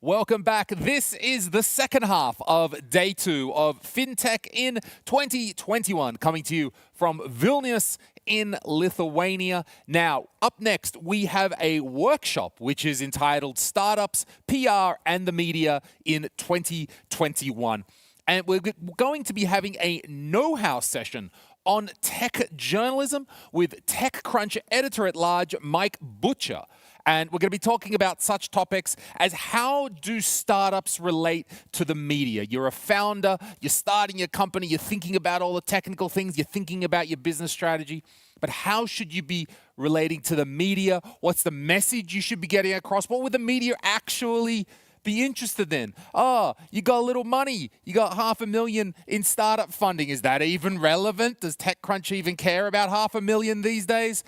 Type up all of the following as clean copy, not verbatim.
Welcome back. This is the second half of day 2 of FinTech in 2021, coming to you from Vilnius in Lithuania. Now, up next, we have a workshop which is entitled Startups, PR and the Media in 2021. And we're going to be having a know-how session on tech journalism with TechCrunch editor-at-large Mike Butcher. And we're going to be talking about such topics as how do startups relate to the media? You're a founder, you're starting your company, you're thinking about all the technical things, you're thinking about your business strategy, but how should you be relating to the media? What's the message you should be getting across? What would the media actually be interested in? Oh, you got a little money. You got $500,000 in startup funding. Is that even relevant? Does TechCrunch even care about $500,000 these days?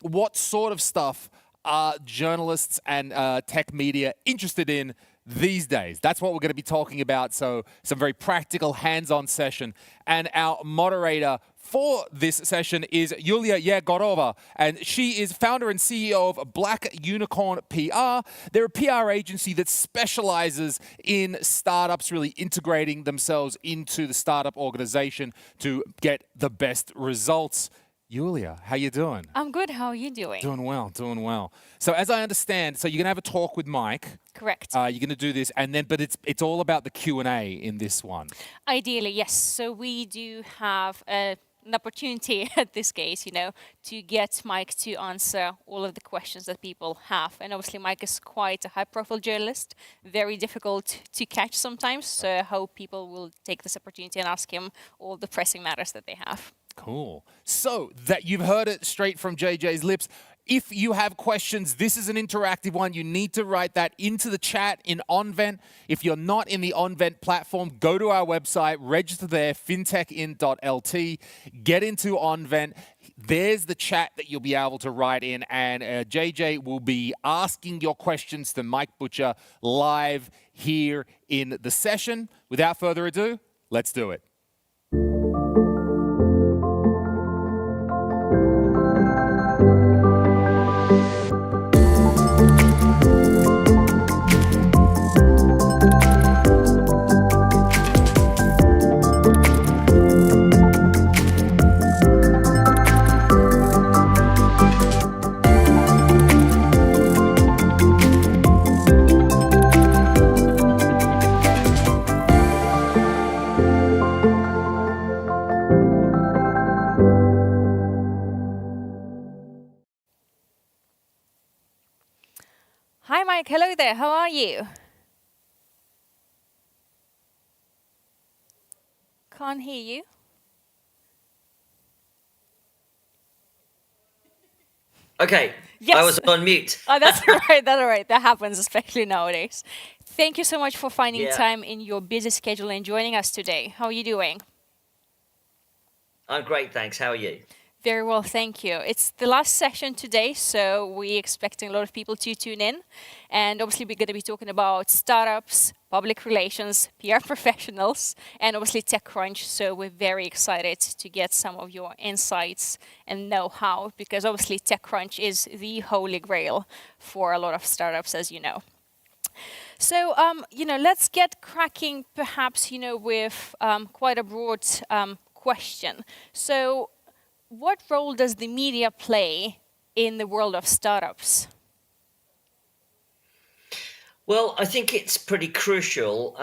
What sort of stuff are journalists and tech media interested in these days? That's what we're going to be talking about. So some very practical hands-on session. And our moderator for this session is Yulia Yegorova, and she is founder and CEO of Black Unicorn PR. They're a PR agency that specializes in startups, really integrating themselves into the startup organization to get the best results. Yulia, how you doing? I'm good. How are you doing? Doing well, doing well. So as I understand, so you're going to have a talk with Mike. Correct. You're going to do this, and then, but it's all about the Q&A in this one. Ideally, yes. So we do have an opportunity at this case, to get Mike to answer all of the questions that people have. And obviously, Mike is quite a high-profile journalist, very difficult to catch sometimes. So I hope people will take this opportunity and ask him all the pressing matters that they have. Cool. So that you've heard it straight from JJ's lips. If you have questions, this is an interactive one. You need to write that into the chat in OnVent. If you're not in the OnVent platform, go to our website, register there, fintechin.lt, get into OnVent. There's the chat that you'll be able to write in, and JJ will be asking your questions to Mike Butcher live here in the session. Without further ado, let's do it. Hi, Mike. Hello there. How are you? Can't hear you. Okay, Yes. I was on mute. Oh, that's all right. That's all right. That happens, especially nowadays. Thank you so much for finding time in your busy schedule and joining us today. How are you doing? I'm great, thanks. How are you? Very well, thank you. It's the last session today, so we're expecting a lot of people to tune in. And obviously, we're going to be talking about startups, public relations, PR professionals, and obviously TechCrunch. So we're very excited to get some of your insights and know-how, because obviously TechCrunch is the holy grail for a lot of startups, as you know. So, let's get cracking perhaps, with quite a broad question. So, what role does the media play in the world of startups? Well, I think it's pretty crucial.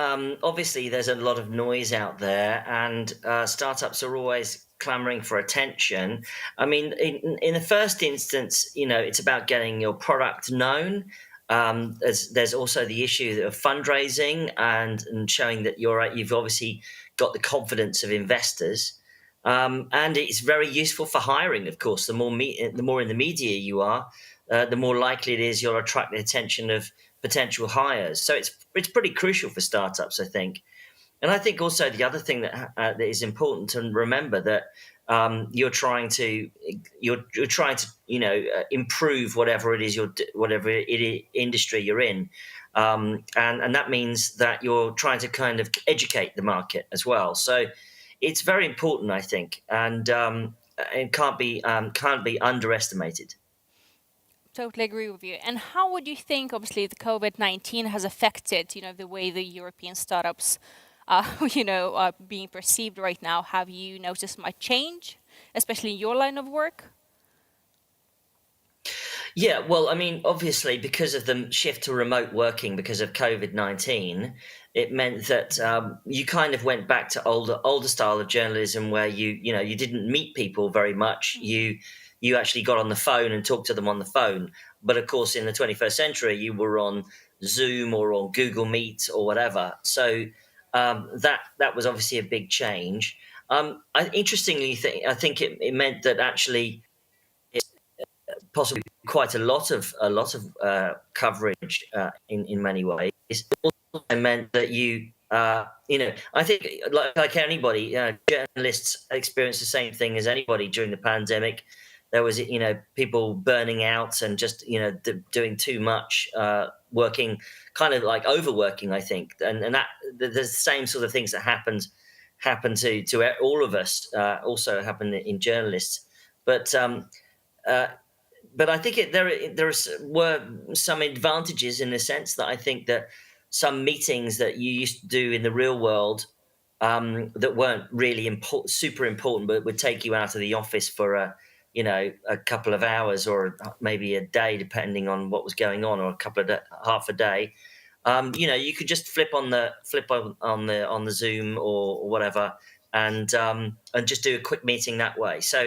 Obviously, there's a lot of noise out there, and startups are always clamoring for attention. I mean, in the first instance, it's about getting your product known. There's also the issue of fundraising and showing that you've obviously got the confidence of investors. And it's very useful for hiring, of course. The more in the media you are, the more likely it is you'll attract the attention of potential hires. So it's pretty crucial for startups, I think. And I think also the other thing that is important to remember that you're trying to improve whatever it is industry you're in, and that means that you're trying to kind of educate the market as well. So it's very important, I think, and it can't be underestimated. Totally agree with you. And how would you think, obviously, the COVID-19 has affected, the way the European startups, are being perceived right now? Have you noticed much change, especially in your line of work? Yeah, well, I mean, obviously, because of the shift to remote working because of COVID-19, it meant that you kind of went back to older style of journalism where you didn't meet people very much. You actually got on the phone and talked to them on the phone. But of course, in the 21st century, you were on Zoom or on Google Meet or whatever. So that was obviously a big change. Interestingly, I think it meant that actually possibly quite a lot of coverage in many ways. It also meant that I think like anybody, journalists experience the same thing as anybody during the pandemic. There was people burning out and just doing too much, working kind of like overworking. I think, and that there's the same sort of things that happen to all of us. Also happen in journalists, but. Uh, but I think were some advantages in the sense that I think that some meetings that you used to do in the real world that weren't really super important, but would take you out of the office for a couple of hours or maybe a day, depending on what was going on, or half a day. You could just flip on the Zoom or whatever, and just do a quick meeting that way. So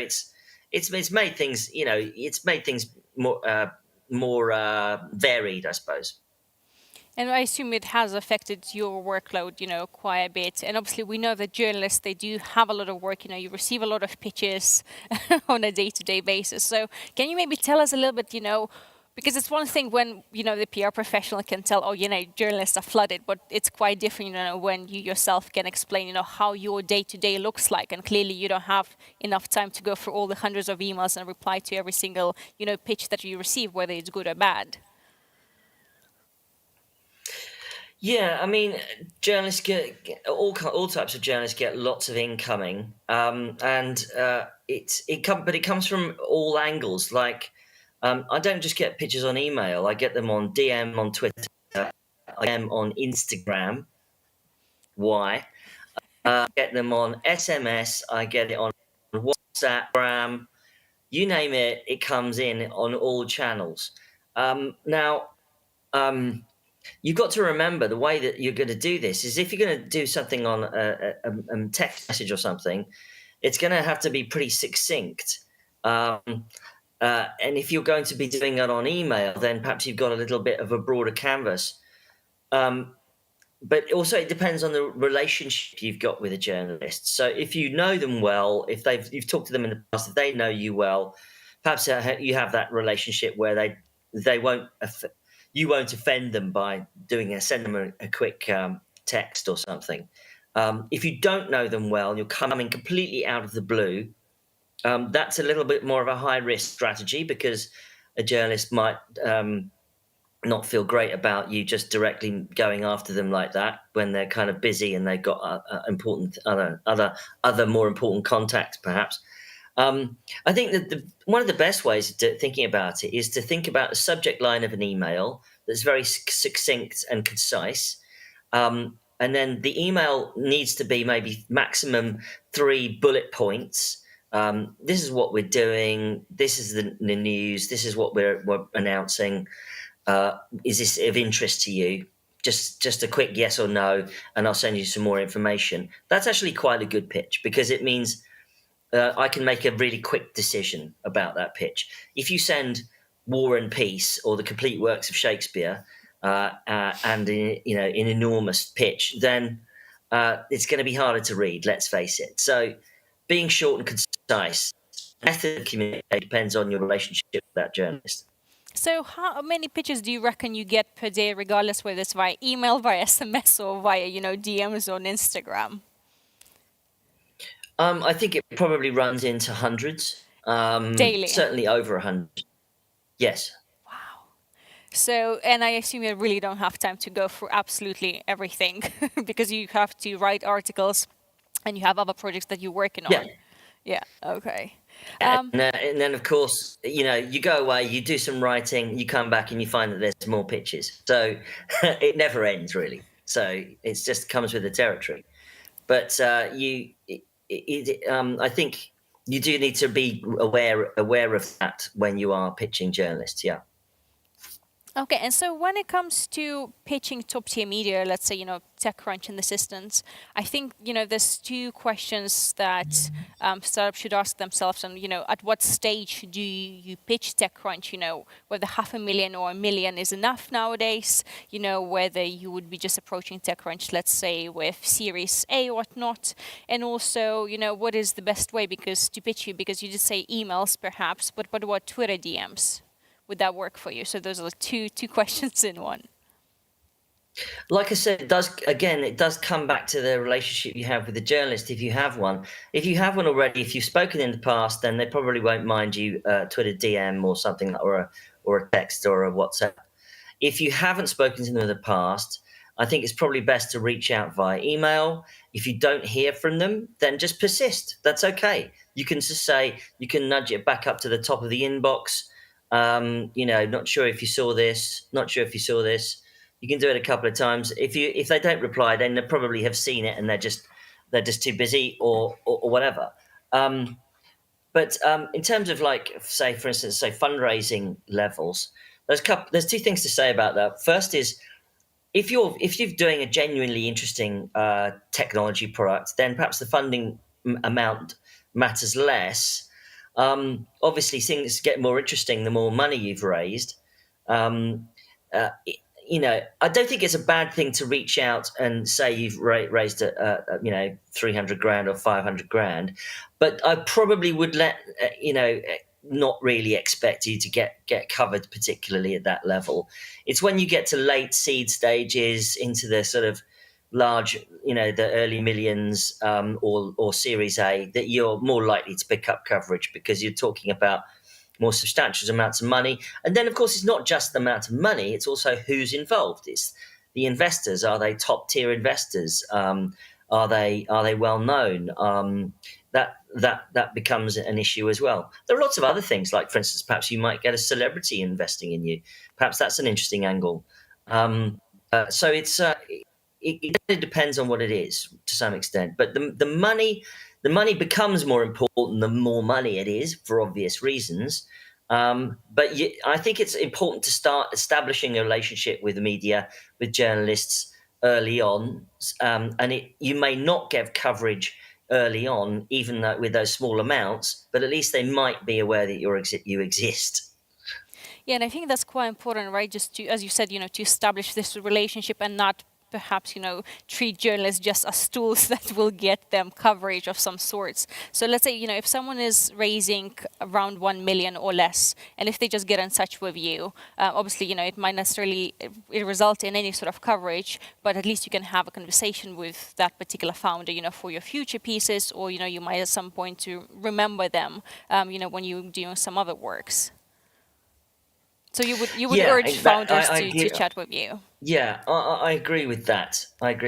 it's made things more varied, I suppose. And I assume it has affected your workload, quite a bit. And obviously, we know that journalists, they do have a lot of work. You receive a lot of pitches on a day-to-day basis. So can you maybe tell us a little bit, because it's one thing when, the PR professional can tell, oh, journalists are flooded, but it's quite different, when you yourself can explain, how your day-to-day looks like. And clearly you don't have enough time to go through all the hundreds of emails and reply to every single, pitch that you receive, whether it's good or bad. Yeah, I mean, journalists get all types of journalists get lots of incoming, and but it comes from all angles. Like, I don't just get pictures on email; I get them on DM on Twitter, I get them on Instagram. Why? I get them on SMS. I get it on WhatsApp, you name it. It comes in on all channels. Now. You've got to remember the way that you're going to do this is if you're going to do something on a text message or something, it's going to have to be pretty succinct. And if you're going to be doing it on email, then perhaps you've got a little bit of a broader canvas. But also, it depends on the relationship you've got with a journalist. So if you know them well, if you've talked to them in the past, if they know you well, perhaps you have that relationship where they won't you won't offend them by send them a quick text or something. If you don't know them well and you're coming completely out of the blue, that's a little bit more of a high risk strategy because a journalist might not feel great about you just directly going after them like that when they're kind of busy and they've got important other more important contacts perhaps. I think that one of the best ways of thinking about it is to think about the subject line of an email that's very succinct and concise. And then the email needs to be maybe maximum 3 bullet points. This is what we're doing. This is the news. This is what we're announcing. Is this of interest to you? Just a quick yes or no, and I'll send you some more information. That's actually quite a good pitch because it means I can make a really quick decision about that pitch. If you send War and Peace or the complete works of Shakespeare and in enormous pitch, then it's going to be harder to read. Let's face it. So, being short and concise, method of communication depends on your relationship with that journalist. So how many pitches do you reckon you get per day, regardless whether it's via email, via SMS, or via, DMs on Instagram? I think it probably runs into hundreds, Daily. certainly over 100. Yes. So, and I assume you really don't have time to go through absolutely everything because you have to write articles and you have other projects that you're working on. Yeah. Yeah, okay. And then, of course, you go away, you do some writing, you come back and you find that there's more pitches. So it never ends, really. So it just comes with the territory. But I think you do need to be aware of that when you are pitching journalists. Yeah. Okay, and so when it comes to pitching top tier media, let's say, TechCrunch and the Assistants, I think, there's two questions that startups should ask themselves. And, at what stage do you pitch TechCrunch? Whether 500,000 or 1 million is enough nowadays, whether you would be just approaching TechCrunch, let's say, with Series A or whatnot. And also, what is the best way to pitch you? Because you did say emails, perhaps, but what about Twitter DMs? Would that work for you? So those are two questions in one. Like I said, it does come back to the relationship you have with the journalist, if you have one. If you have one already, if you've spoken in the past, then they probably won't mind you Twitter DM or something, or a text or a WhatsApp. If you haven't spoken to them in the past, I think it's probably best to reach out via email. If you don't hear from them, then just persist. That's okay. You can just say, you can nudge it back up to the top of the inbox. Not sure if you saw this, not sure if you saw this. You can do it a couple of times. If they don't reply, then they probably have seen it and they're just too busy or whatever. But in terms of, like, say, for instance, fundraising levels, there's two things to say about that. First is, if you're doing a genuinely interesting technology product, then perhaps the funding amount matters less. Obviously, things get more interesting the more money you've raised. Um, uh, I don't think it's a bad thing to reach out and say you've raised 300 grand or 500 grand, but I probably would not really expect you to get covered, particularly at that level. It's when you get to late seed stages into the sort of large, the early millions, or Series A, that you're more likely to pick up coverage, because you're talking about more substantial amounts of money. And then, of course, it's not just the amount of money, it's also who's involved. It's the investors. Are they top tier investors? Are they well known? That becomes an issue as well. There are lots of other things, like, for instance, perhaps you might get a celebrity investing in you. Perhaps that's an interesting angle. So it really depends on what it is, to some extent. But the money becomes more important the more money it is, for obvious reasons. But I think it's important to start establishing a relationship with the media, with journalists early on, and you may not get coverage early on, even though with those small amounts, but at least they might be aware that you exist. Yeah, and I think that's quite important, right? Just to, as you said, to establish this relationship and not perhaps, treat journalists just as tools that will get them coverage of some sorts. So let's say, if someone is raising around 1 million or less, and if they just get in touch with you, obviously, it might necessarily result in any sort of coverage, but at least you can have a conversation with that particular founder, for your future pieces, or, you might at some point to remember them, when you're doing some other works. So you would urge founders to chat with you. Yeah, I agree with that. But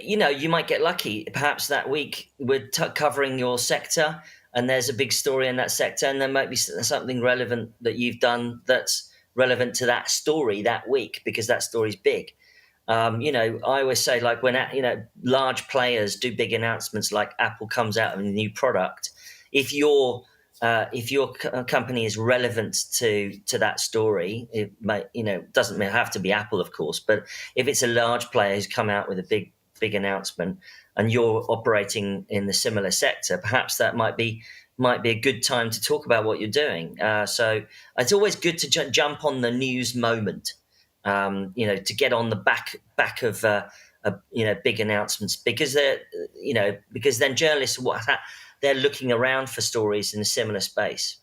you might get lucky. Perhaps that week we're covering your sector, and there's a big story in that sector, and there might be something relevant that you've done that's relevant to that story that week, because that story's big. I always say, like, when large players do big announcements, like Apple comes out with a new product, if your company is relevant to that story, it might, doesn't have to be Apple, of course, but if it's a large player who's come out with a big announcement and you're operating in the similar sector, perhaps that might be a good time to talk about what you're doing. So it's always good to jump on the news moment, to get on the back of big announcements, because then journalists, they're looking around for stories in a similar space.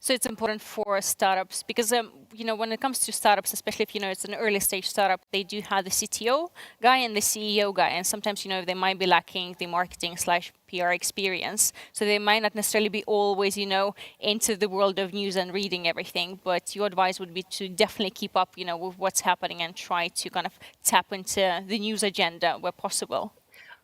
So it's important for startups because, when it comes to startups, especially if, it's an early stage startup, they do have the CTO guy and the CEO guy. And sometimes, they might be lacking the marketing/PR experience. So they might not necessarily be always, into the world of news and reading everything. But your advice would be to definitely keep up, with what's happening and try to kind of tap into the news agenda where possible.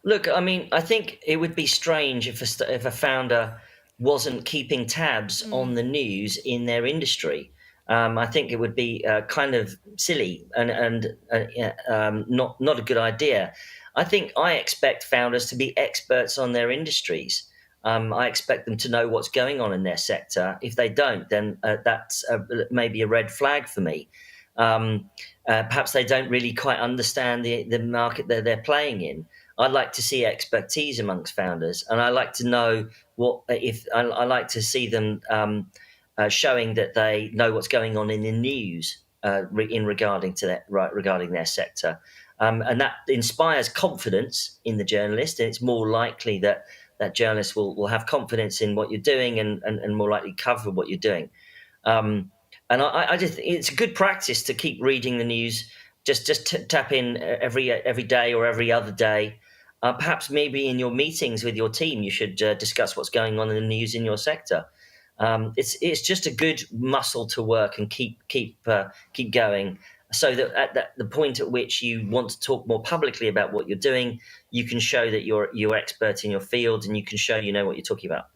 Look, I mean, I think it would be strange if a founder wasn't keeping tabs on the news in their industry. I think it would be kind of silly and yeah, not a good idea. I expect founders to be experts on their industries. I expect them to know what's going on in their sector. If they don't, then that's maybe a red flag for me. Perhaps they don't really quite understand the market that they're playing in. I'd like to see expertise amongst founders, and I like to know what if I like to see them showing that they know what's going on in the news regarding their sector, and that inspires confidence in the journalist, and it's more likely that journalists will have confidence in what you're doing and more likely cover what you're doing. And I just think it's a good practice to keep reading the news. Just tap in every day or every other day. Perhaps maybe in your meetings with your team, you should discuss what's going on in the news in your sector. It's just a good muscle to work and keep going, so that at the point at which you want to talk more publicly about what you're doing, you can show that you're expert in your field and you can show you know what you're talking about.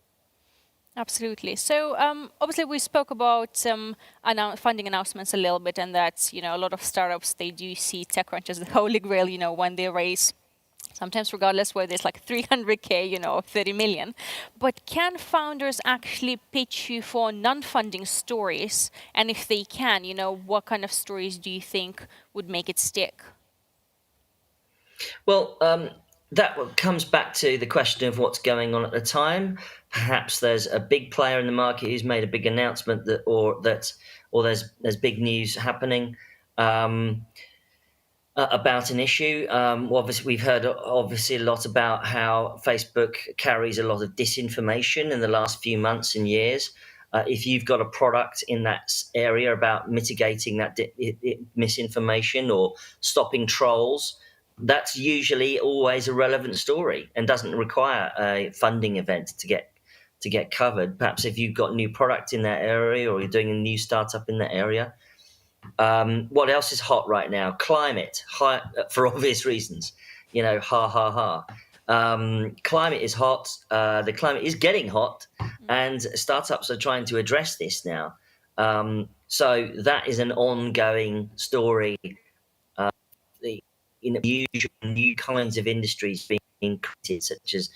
Absolutely. So obviously we spoke about funding announcements a little bit, and that a lot of startups, they do see TechCrunch as the holy grail. When they raise, sometimes regardless whether it's like 300K, or 30 million. But can founders actually pitch you for non-funding stories? And if they can, what kind of stories do you think would make it stick? Well, that comes back to the question of what's going on at the time. Perhaps there's a big player in the market who's made a big announcement or there's big news happening about an issue. Obviously, we've heard a lot about how Facebook carries a lot of disinformation in the last few months and years. If you've got a product in that area about mitigating that misinformation or stopping trolls, that's usually always a relevant story and doesn't require a funding event to get covered. Perhaps if you've got new product in that area or you're doing a new startup in that area. What else is hot right now? Climate, for obvious reasons. Ha ha ha. Climate is hot. The climate is getting hot, and startups are trying to address this now. So that is an ongoing story. The usual new kinds of industries being created, such as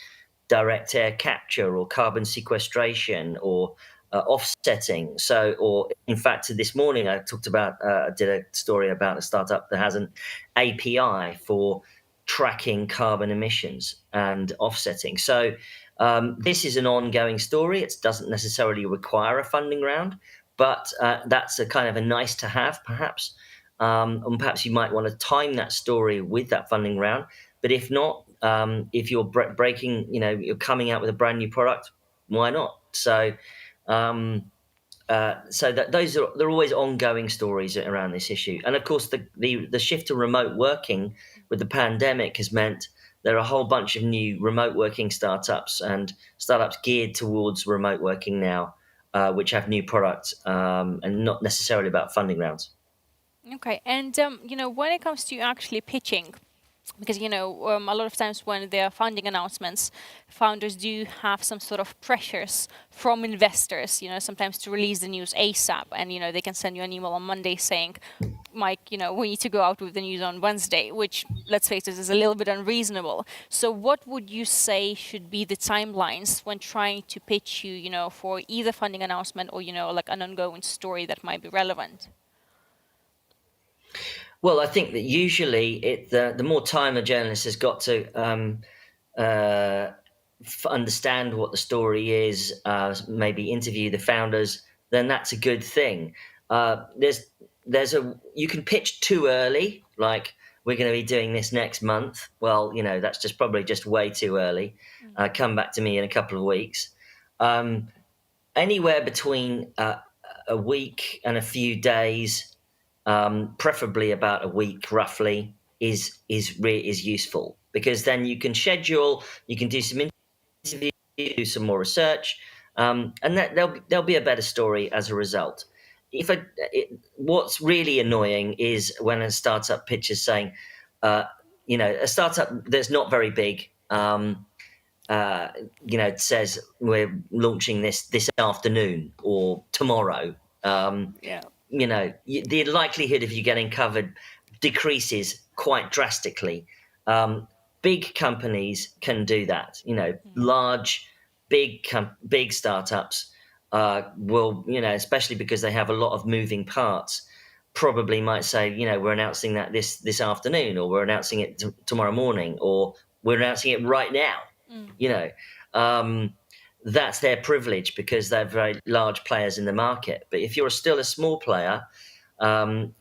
direct air capture or carbon sequestration or offsetting. Or in fact, this morning I did a story about a startup that has an API for tracking carbon emissions and offsetting. So this is an ongoing story. It doesn't necessarily require a funding round, but that's a kind of a nice to have, perhaps. And perhaps you might want to time that story with that funding round. But if not, if you're you're coming out with a brand new product, why not? So they're always ongoing stories around this issue. And of course, the shift to remote working with the pandemic has meant there are a whole bunch of new remote working startups and startups geared towards remote working now, which have new products and not necessarily about funding rounds. Okay, and when it comes to actually pitching, because a lot of times when there are funding announcements, founders do have some sort of pressures from investors, sometimes to release the news ASAP, and they can send you an email on Monday saying, Mike, we need to go out with the news on Wednesday, which, let's face it, is a little bit unreasonable. So what would you say should be the timelines when trying to pitch you, for either funding announcement or like an ongoing story that might be relevant? Well, I think that usually the more time a journalist has got to understand what the story is, maybe interview the founders, then that's a good thing. You can pitch too early, like we're going to be doing this next month. Well, that's probably just way too early. Come back to me in a couple of weeks. anywhere between a week and a few days, preferably about a week roughly, is useful, because then you can schedule, you can do some interviews, do some more research, and that there'll be a better story as a result. What's really annoying is when a startup pitches saying, a startup that's not very big. It says we're launching this afternoon or tomorrow. Yeah. The likelihood of you getting covered decreases quite drastically. Big companies can do that. Large, big startups will, especially because they have a lot of moving parts, probably might say, we're announcing that this afternoon, or we're announcing it tomorrow morning, or we're announcing it right now. You know, um, that's their privilege because they're very large players in the market. But if you're still a small player,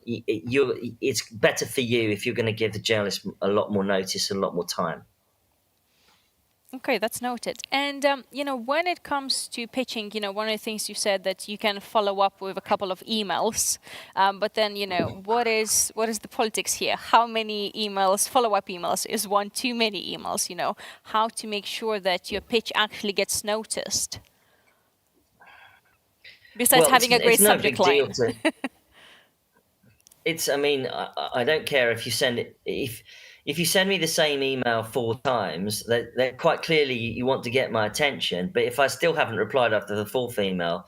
it's better for you if you're going to give the journalist a lot more notice and a lot more time. Okay, that's noted. And when it comes to pitching, one of the things you said that you can follow up with a couple of emails. But then, what is the politics here? How many emails, follow-up emails, is one too many emails? How to make sure that your pitch actually gets noticed? Besides having a great it's no subject big deal line. I mean, I don't care if you send it if you send me the same email 4 times, that quite clearly you want to get my attention. But if I still haven't replied after the fourth email,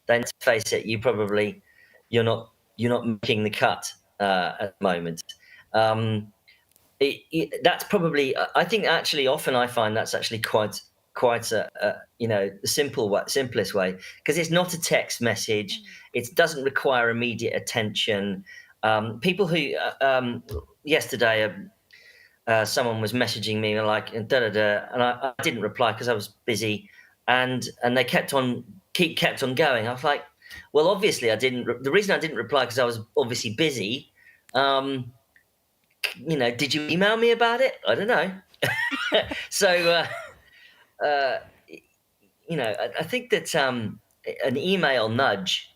then to face it, you're not making the cut at the moment. That's probably, I think, actually often I find that's actually quite the simplest way, because it's not a text message. It doesn't require immediate attention. People who yesterday someone was messaging me like da da da, and I didn't reply because I was busy, and they kept on going. I was like, well, obviously I didn't. The reason I didn't reply because I was obviously busy. Did you email me about it? I don't know. So, I think that an email nudge,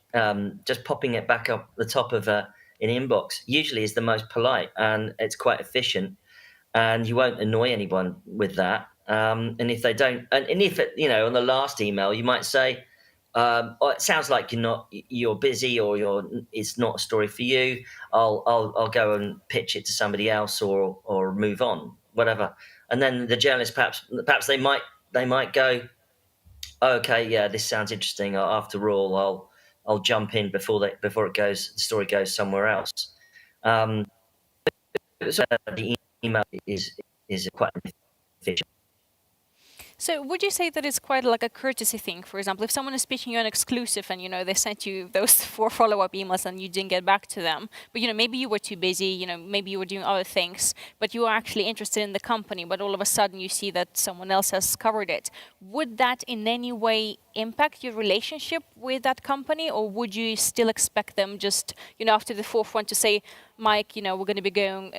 just popping it back up the top of an inbox, usually is the most polite, and it's quite efficient, and you won't annoy anyone with that. And if they don't, and if it, on the last email, you might say, "Oh, it sounds like you're busy, or it's not a story for you. I'll go and pitch it to somebody else, or move on, whatever." And then the journalist, perhaps they might go, oh, "Okay, yeah, this sounds interesting. After all, I'll jump in before the story goes somewhere else." Um, so the email is quite efficient. So would you say that it's quite like a courtesy thing? For example, if someone is pitching you an exclusive and, they sent you those 4 follow-up emails and you didn't get back to them, but, maybe you were too busy, maybe you were doing other things, but you are actually interested in the company, but all of a sudden you see that someone else has covered it. Would that in any way impact your relationship with that company, or would you still expect them just, after the fourth one to say, Mike, we're going to be going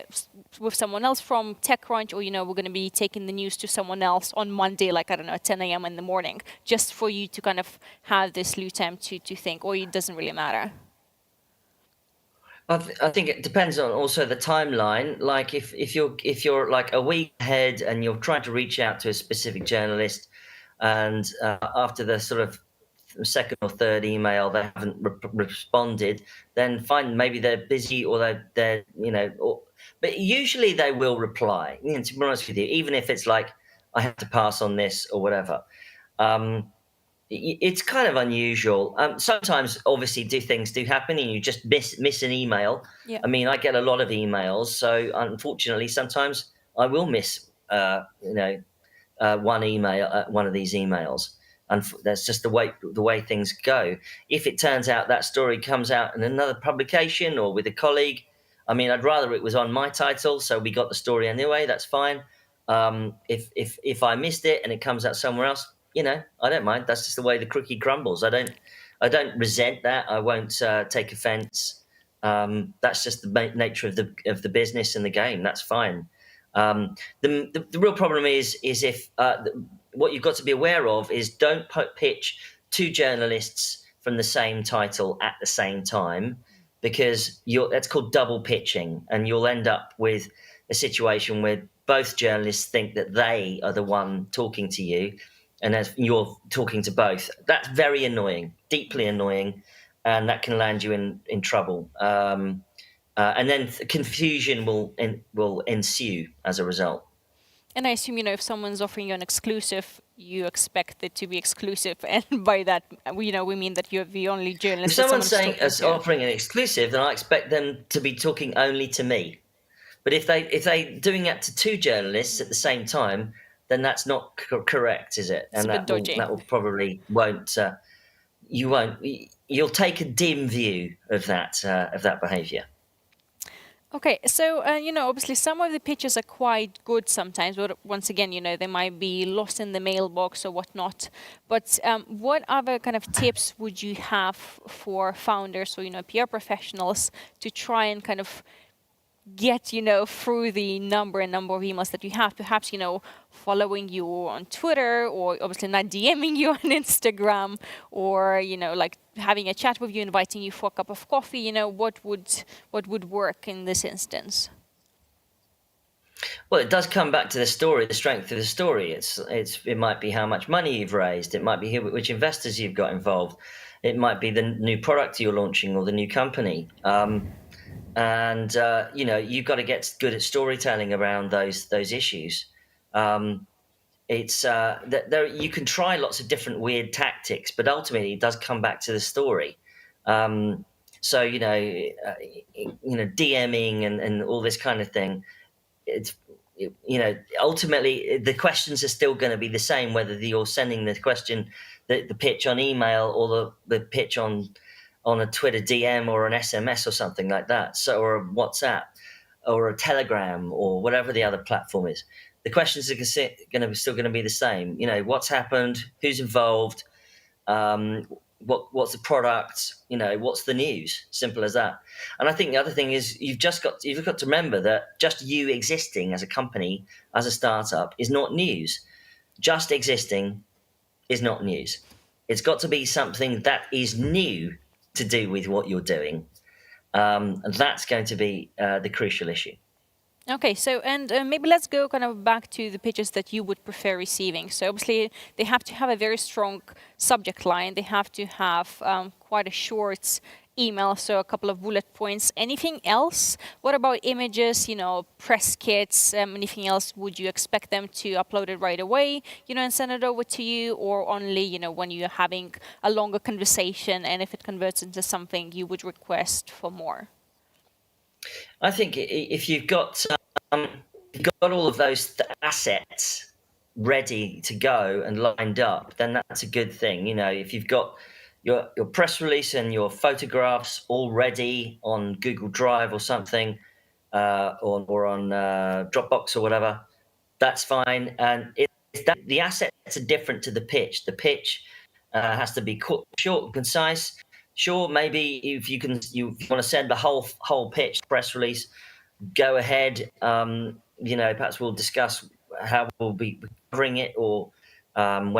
with someone else from TechCrunch, or, we're going to be taking the news to someone else on Monday, like, I don't know, 10 a.m. in the morning, just for you to kind of have this loose time to think, or it doesn't really matter? I think it depends on also the timeline. Like if you're like a week ahead and you're trying to reach out to a specific journalist, and after the sort of second or third email they haven't responded, then fine, maybe they're busy, or they're but usually they will reply. To be honest with you, even if it's like, I have to pass on this or whatever. It's kind of unusual. Sometimes, obviously, things do happen, and you just miss an email. Yeah. I mean, I get a lot of emails, so unfortunately, sometimes I will miss, one email, one of these emails, and that's just the way things go. If it turns out that story comes out in another publication or with a colleague, I mean, I'd rather it was on my title, so we got the story anyway. That's fine. If I missed it and it comes out somewhere else, I don't mind. That's just the way the cookie crumbles. I don't resent that. I won't take offence. That's just the nature of the business and the game. That's fine. The real problem is if what you've got to be aware of is, don't pitch two journalists from the same title at the same time, because that's called double pitching, and you'll end up with a situation where both journalists think that they are the one talking to you, and as you're talking to both. That's very annoying, deeply annoying, and that can land you in trouble. And then confusion will ensue as a result. And I assume, if someone's offering you an exclusive, you expect it to be exclusive. And by that, we mean that you're the only If journalist that someone's someone's saying talking to. offering an exclusive, then I expect them to be talking only to me. But if they doing that to two journalists at the same time, then that's not correct, is it? It's And a bit dodgy. that will probably won't. You'll take a dim view of that behaviour. Okay, so obviously some of the pitches are quite good sometimes, but once again, they might be lost in the mailbox or whatnot. But what other kind of tips would you have for founders or PR professionals to try and kind of get through the number of emails that you have, perhaps following you on Twitter, or obviously not DMing you on Instagram, or like having a chat with you, inviting you for a cup of coffee? What would work in this instance? Well, it does come back to the story, the strength of the story. It might be how much money you've raised. It might be which investors you've got involved. It might be the new product you're launching or the new company. And you've got to get good at storytelling around those issues. It's you can try lots of different weird tactics, but ultimately it does come back to the story. So DMing and all this kind of thing. Ultimately the questions are still going to be the same, whether you're sending the question, the pitch on email, or the pitch on a Twitter DM or an SMS or something like that, or a WhatsApp or a Telegram or whatever the other platform is. The questions are still going to be the same. What's happened, who's involved, what's the product, what's the news? Simple as that. And I think the other thing is you've got to remember that just you existing as a company, as a startup, is not news. Just existing is not news. It's got to be something that is new to do with what you're doing. And that's going to be the crucial issue. Okay, so maybe let's go kind of back to the pitches that you would prefer receiving. So obviously they have to have a very strong subject line. They have to have quite a short email, so a couple of bullet points. Anything else? What about images, press kits, anything else? Would you expect them to upload it right away, and send it over to you, or only, when you're having a longer conversation, and if it converts into something, you would request for more? I think if you've got all of those assets ready to go and lined up, then that's a good thing. If you've got your press release and your photographs all ready on Google Drive or something, or on Dropbox or whatever, that's fine. And the assets are different to the pitch. The pitch has to be short and concise. Sure, maybe if you want to send the whole pitch press release, go ahead. Perhaps we'll discuss how we'll be covering it, or when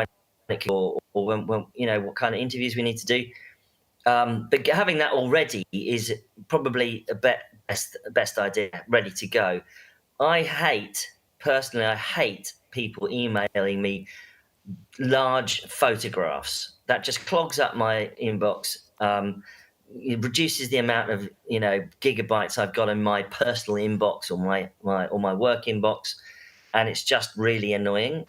what kind of interviews we need to do. But having that already is probably a best idea, ready to go. I hate people emailing me large photographs. That just clogs up my inbox. It reduces the amount of gigabytes I've got in my personal inbox or my work inbox, and it's just really annoying.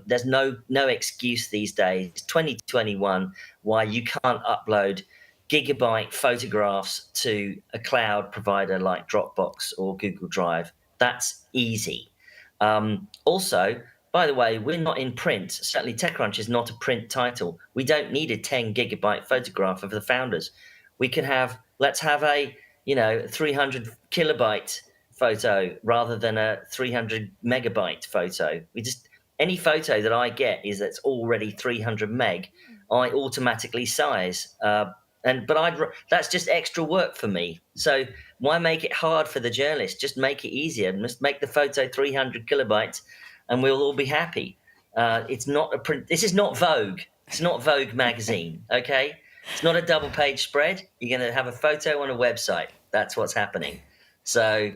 There's no excuse these days, 2021, why you can't upload gigabyte photographs to a cloud provider like Dropbox or Google Drive. That's easy. Also, by the way, we're not in print. Certainly TechCrunch is not a print title. We don't need a 10 gigabyte photograph of the founders. Let's have a 300 kilobyte photo rather than a 300 megabyte photo. Any photo that I get that's already 300 meg, I automatically size. That's just extra work for me. So why make it hard for the journalist? Just make it easier. Just make the photo 300 kilobytes, and we'll all be happy. It's not a print. This is not Vogue. It's not Vogue magazine, okay? It's not a double-page spread. You're going to have a photo on a website. That's what's happening. So,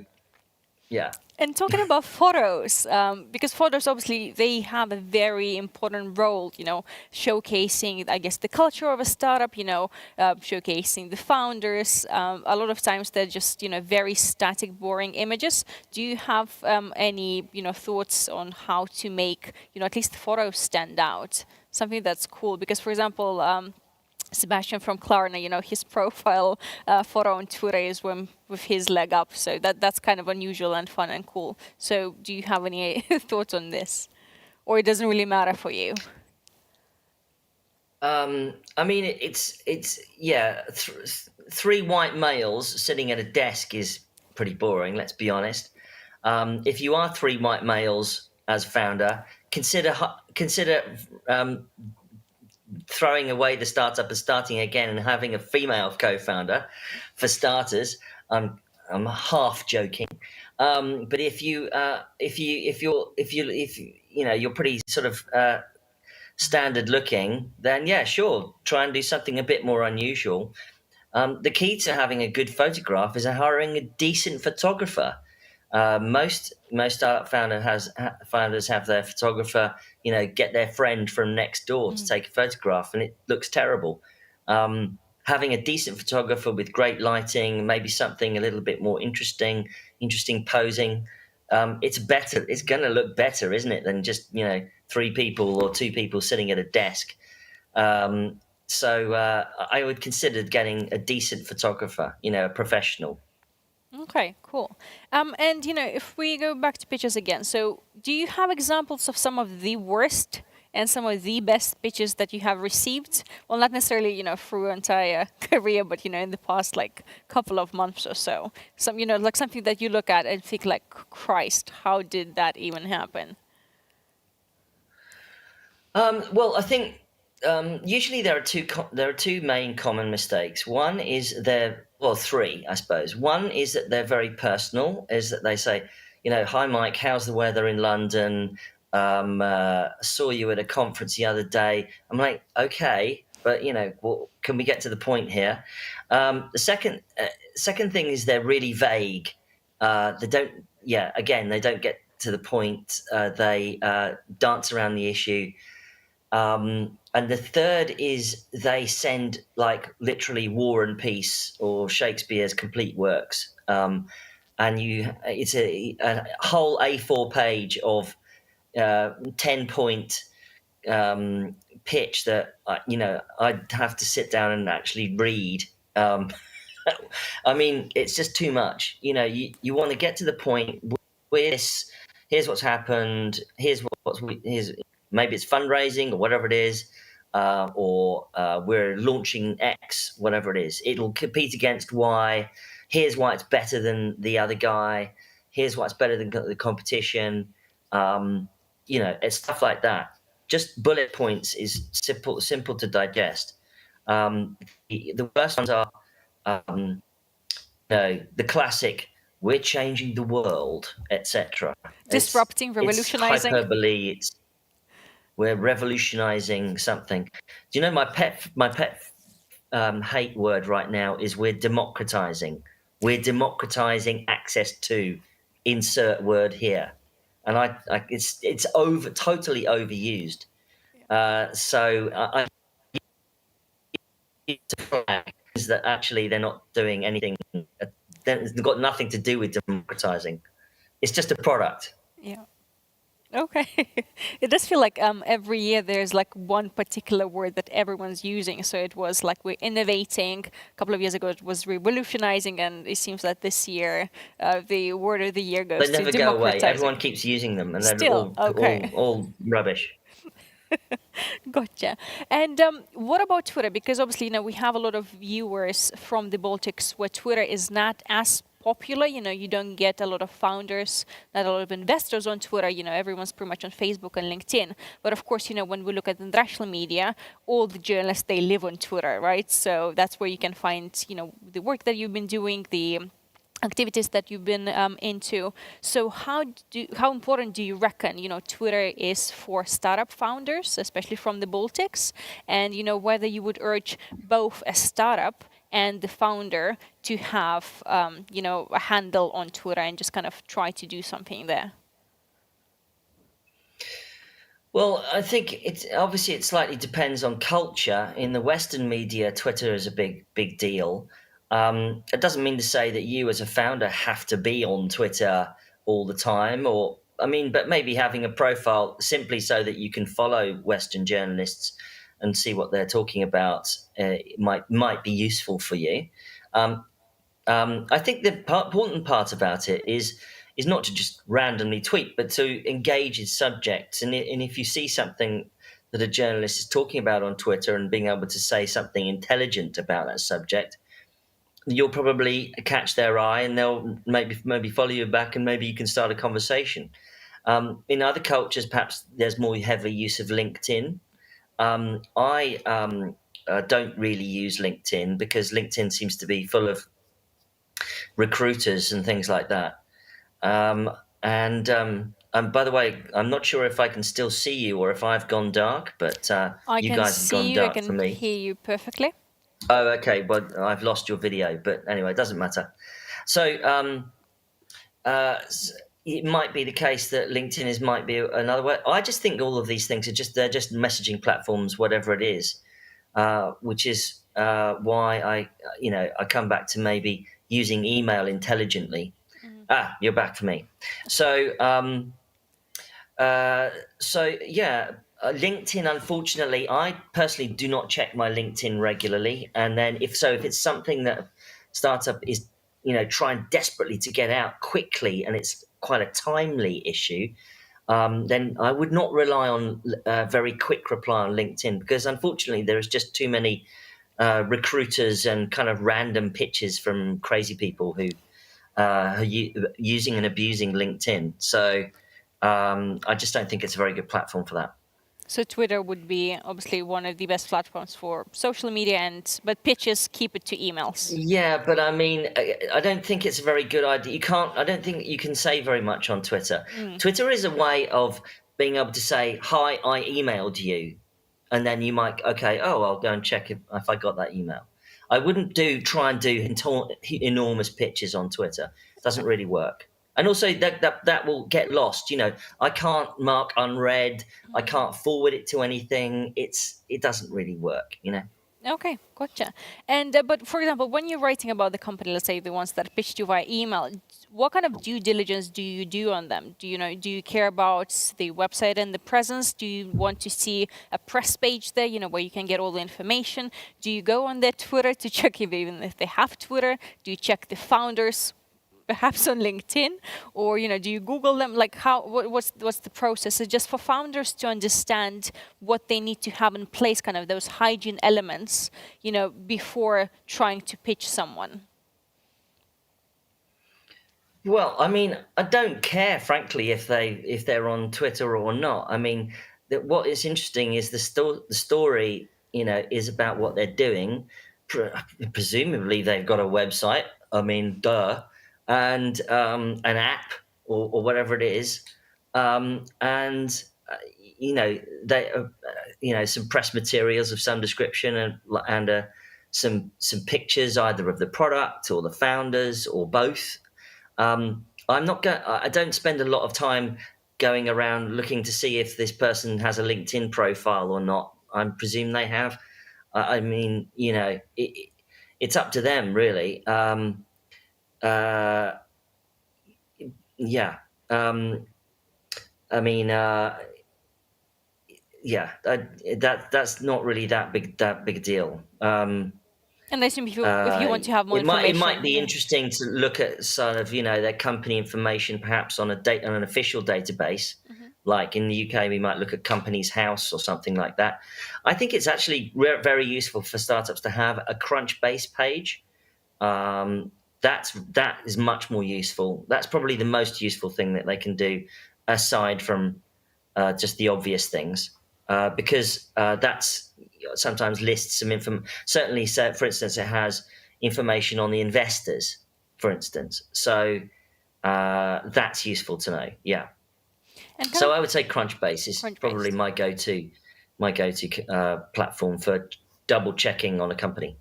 yeah. And talking about photos, because photos obviously they have a very important role, showcasing, I guess, the culture of a startup, showcasing the founders. A lot of times they're just, very static, boring images. Do you have any, thoughts on how to make, at least photos stand out? Something that's cool, because, for example, Sebastian from Klarna, his profile photo on Twitter is with his leg up. So that's kind of unusual and fun and cool. So do you have any thoughts on this? Or it doesn't really matter for you? I mean, three white males sitting at a desk is pretty boring, let's be honest. If you are three white males as founder, consider throwing away the startup and starting again and having a female co-founder for starters. I'm half joking, but if you're pretty sort of standard looking, then yeah, sure, try and do something a bit more unusual. The key to having a good photograph is hiring a decent photographer. Most startup founders have their photographer, get their friend from next door to take a photograph, and it looks terrible. Having a decent photographer with great lighting, maybe something a little bit more interesting posing, it's better. It's going to look better, isn't it, than just three people or two people sitting at a desk. So I would consider getting a decent photographer, a professional. Okay, cool. And if we go back to pitches again, so do you have examples of some of the worst and some of the best pitches that you have received? Well, not necessarily, through your entire career, but in the past couple of months or so. Some, like something that you look at and think like, Christ, how did that even happen? Well, I think usually there are two main common mistakes. One is three, I suppose. One is that they're very personal. Is that they say, hi Mike, how's the weather in London? Saw you at a conference the other day. I'm like, okay, but can we get to the point here? The second thing is they're really vague. They don't get to the point. They dance around the issue. And the third is they send literally War and Peace or Shakespeare's complete works. And it's a whole A4 page of 10-point pitch that I'd have to sit down and actually read. I mean, it's just too much. You want to get to the point where here's what's happened. Here's maybe it's fundraising or whatever it is, or we're launching X, whatever it is. It'll compete against Y. Here's why it's better than the other guy. Here's why it's better than the competition. It's stuff like that. Just bullet points is simple to digest. The worst ones are, the classic, we're changing the world, etc. Disrupting, revolutionizing. It's hyperbole. We're revolutionizing something. Do you know my pet hate word right now is we're democratizing. We're democratizing access to insert word here, and it's totally overused. So I is that actually they're not doing anything. It's got nothing to do with democratizing. It's just a product. Yeah. Okay. It does feel like every year there's one particular word that everyone's using. So it was we're innovating. A couple of years ago it was revolutionizing, and it seems that this year the word of the year goes to democratizing. They never go away. Everyone keeps using them, and they're all rubbish. Gotcha. And what about Twitter? Because obviously, we have a lot of viewers from the Baltics where Twitter is not as popular. You don't get a lot of founders, not a lot of investors on Twitter. Everyone's pretty much on Facebook and LinkedIn. But of course, when we look at international media, all the journalists, they live on Twitter, right? So that's where you can find, the work that you've been doing, the activities that you've been into. So how important do you reckon, Twitter is for startup founders, especially from the Baltics, and whether you would urge both a startup and the founder to have a handle on Twitter and just kind of try to do something there? Well, I think it slightly depends on culture. In the Western media, Twitter is a big deal. It doesn't mean to say that you as a founder have to be on Twitter all the time, but maybe having a profile simply so that you can follow Western journalists and see what they're talking about might be useful for you. Um, I think the important part about it is not to just randomly tweet, but to engage in subjects. And if you see something that a journalist is talking about on Twitter and being able to say something intelligent about that subject, you'll probably catch their eye, and they'll maybe follow you back, and maybe you can start a conversation. In other cultures, perhaps there's more heavy use of LinkedIn. I don't really use LinkedIn because LinkedIn seems to be full of recruiters and things like that. And by the way, I'm not sure if I can still see you or if I've gone dark, but I you can guys have gone see you, I dark for can me. hear you perfectly. Oh, okay. Well, I've lost your video, but anyway, it doesn't matter. So it might be the case that LinkedIn might be another way. I just think all of these things they're just messaging platforms, whatever it is, which is why I come back to maybe using email intelligently. You're back for me. So, yeah, LinkedIn. Unfortunately, I personally do not check my LinkedIn regularly. And then, if it's something that a startup is, trying desperately to get out quickly, and it's quite a timely issue, then I would not rely on very quick reply on LinkedIn, because unfortunately there is just too many recruiters and kind of random pitches from crazy people who using and abusing LinkedIn. So I just don't think it's a very good platform for that. So Twitter would be obviously one of the best platforms for social media, but pitches, keep it to emails. Yeah, but I mean, I don't think it's a very good idea. I don't think you can say very much on Twitter. Twitter is a way of being able to say, "Hi, I emailed you," and then you might, okay, I'll go and check if I got that email. I wouldn't try and do enormous pitches on Twitter. It doesn't really work. And also that will get lost. I can't mark unread. I can't forward it to anything. It doesn't really work. Okay, gotcha. And but for example, when you're writing about the company, let's say the ones that pitched you via email, what kind of due diligence do you do on them? Do you care about the website and the presence? Do you want to see a press page there, where you can get all the information? Do you go on their Twitter to check even if they have Twitter? Do you check the founders, perhaps on LinkedIn, or do you Google them? Like what's the process? It's just for founders to understand what they need to have in place, kind of those hygiene elements, before trying to pitch someone. Well, I mean, I don't care, frankly, if they're on Twitter or not. I mean, what is interesting is the story, is about what they're doing. Presumably, they've got a website. I mean, duh, and an app or whatever it is, and they some press materials of some description and some pictures either of the product or the founders or both. I don't spend a lot of time going around looking to see if this person has a LinkedIn profile or not. I presume they have. I mean, it's up to them, really. Yeah. I mean, yeah. That's not really that big a deal. And I assume if you want to have more it information, might be interesting to look at sort of their company information perhaps on an official database. Like in the UK, we might look at Companies House or something like that. I think it's actually very useful for startups to have a Crunchbase page. That is much more useful. That's probably the most useful thing that they can do, aside from just the obvious things, because that's sometimes lists some information. Certainly, so for instance, it has information on the investors. for instance. So that's useful to know. Yeah. And So I would say Crunchbase is probably Crunchbase. my go-to platform for double checking on a company.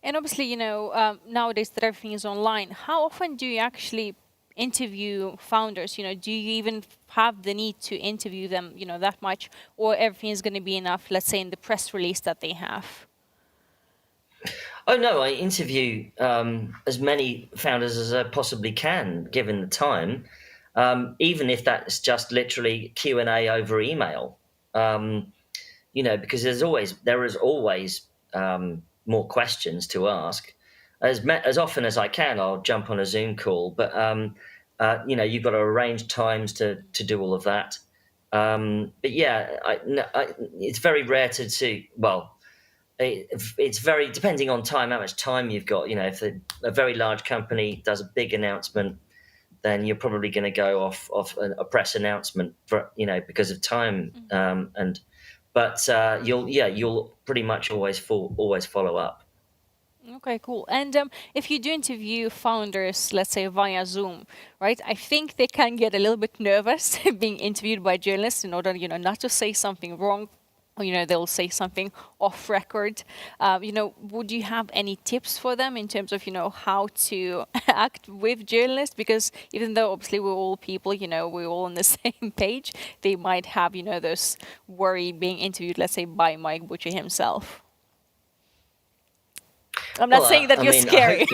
And obviously, nowadays that everything is online, how often do you actually interview founders? Do you even have the need to interview them, that much, or everything is going to be enough, let's say, in the press release that they have? Oh no, I interview as many founders as I possibly can, given the time, even if that's just literally Q&A over email. Because there is always more questions to ask. As often as I can, I'll jump on a Zoom call, but you've got to arrange times to do all of that. But yeah, it's very rare to see. Well, it's very depending on time, how much time you've got. If a very large company does a big announcement, then you're probably going to go off a press announcement for because of time. But you'll pretty much always follow up. Okay, cool. And if you do interview founders, let's say via Zoom, right? I think they can get a little bit nervous being interviewed by journalists in order, not to say something wrong. Or, they'll say something off record. Would you have any tips for them in terms of, how to act with journalists? Because even though obviously we're all people, we're all on the same page, they might have, those worry being interviewed, let's say, by Mike Butcher himself. I'm not saying that you're scary.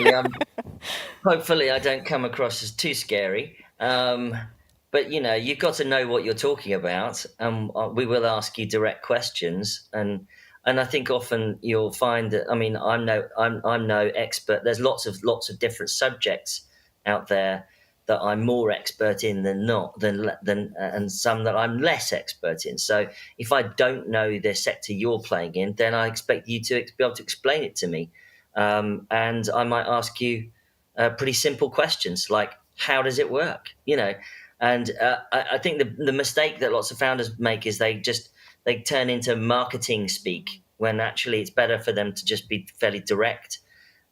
Hopefully, I don't come across as too scary. But you've got to know what you're talking about, and we will ask you direct questions. And I think often you'll find that. I mean, I'm no expert. There's lots of different subjects out there that I'm more expert in and some that I'm less expert in. So if I don't know the sector you're playing in, then I expect you to be able to explain it to me. And I might ask you pretty simple questions like, how does it work? And I think the mistake that lots of founders make is they turn into marketing speak when actually it's better for them to just be fairly direct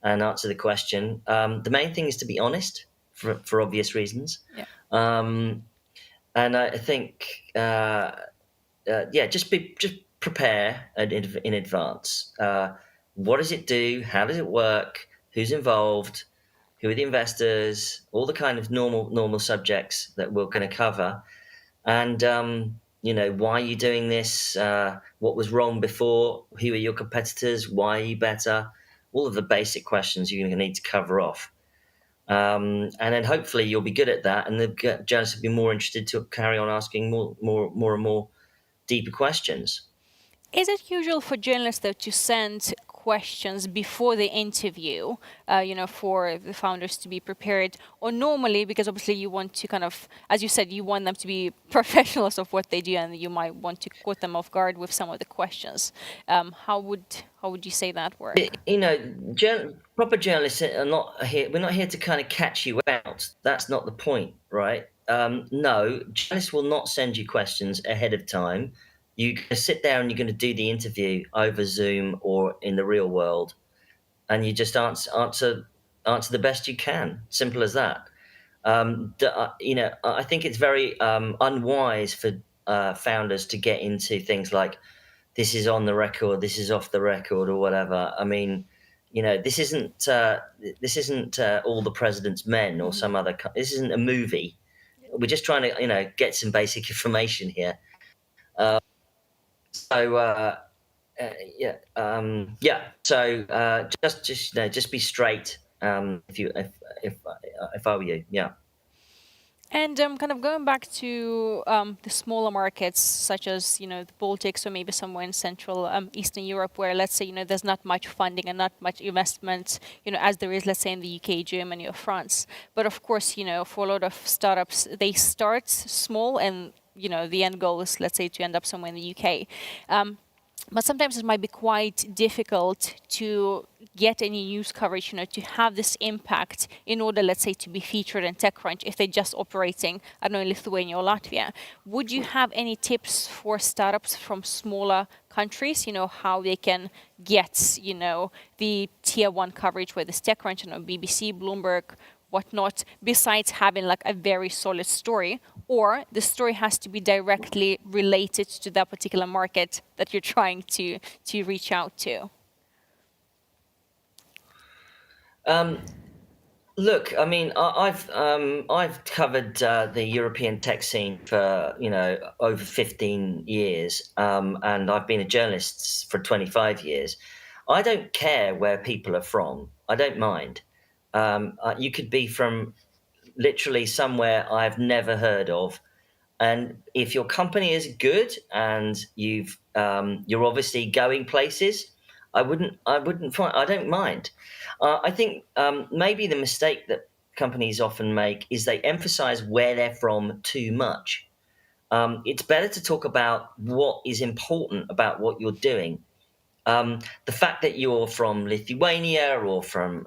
and answer the question. The main thing is to be honest for obvious reasons. Yeah. And I think, just prepare in advance. What does it do? How does it work? Who's involved? Who are the investors? All the kind of normal subjects that we're going to cover. And, why are you doing this? What was wrong before? Who are your competitors? Why are you better? All of the basic questions you're going to need to cover off. And then hopefully you'll be good at that. And the journalists will be more interested to carry on asking more and more deeper questions. Is it usual for journalists, though, to send questions before the interview, for the founders to be prepared? Or normally, because obviously you want to kind of, as you said, you want them to be professionals of what they do, and you might want to caught them off guard with some of the questions. How would you say that work? Proper journalists are not here. We're not here to kind of catch you out. That's not the point, right? No, journalists will not send you questions ahead of time. You sit there and you're going to do the interview over Zoom or in the real world, and you just answer the best you can. Simple as that. I think it's very unwise for founders to get into things like this is on the record, this is off the record, or whatever. I mean, this isn't All the President's Men or some other. This isn't a movie. We're just trying to get some basic information here. So just be straight. If I were you, yeah. And kind of going back to the smaller markets, such as the Baltics or maybe somewhere in Central Eastern Europe, where let's say there's not much funding and not much investment, as there is, let's say, in the UK, Germany, or France. But of course, for a lot of startups, they start small, and the end goal is, let's say, to end up somewhere in the UK. But sometimes it might be quite difficult to get any news coverage, to have this impact in order, let's say, to be featured in TechCrunch if they're just operating, I don't know, in Lithuania or Latvia. Would you have any tips for startups from smaller countries, how they can get, the tier one coverage, whether it's TechCrunch, BBC, Bloomberg, whatnot, besides having like a very solid story, or the story has to be directly related to that particular market that you're trying to reach out to? Look, I mean, I've covered the European tech scene for over 15 years, and I've been a journalist for 25 years. I don't care where people are from. I don't mind. You could be from literally somewhere I've never heard of, and if your company is good and you're obviously going places, I wouldn't find, I don't mind. I think maybe the mistake that companies often make is they emphasize where they're from too much. It's better to talk about what is important about what you're doing. The fact that you're from Lithuania or from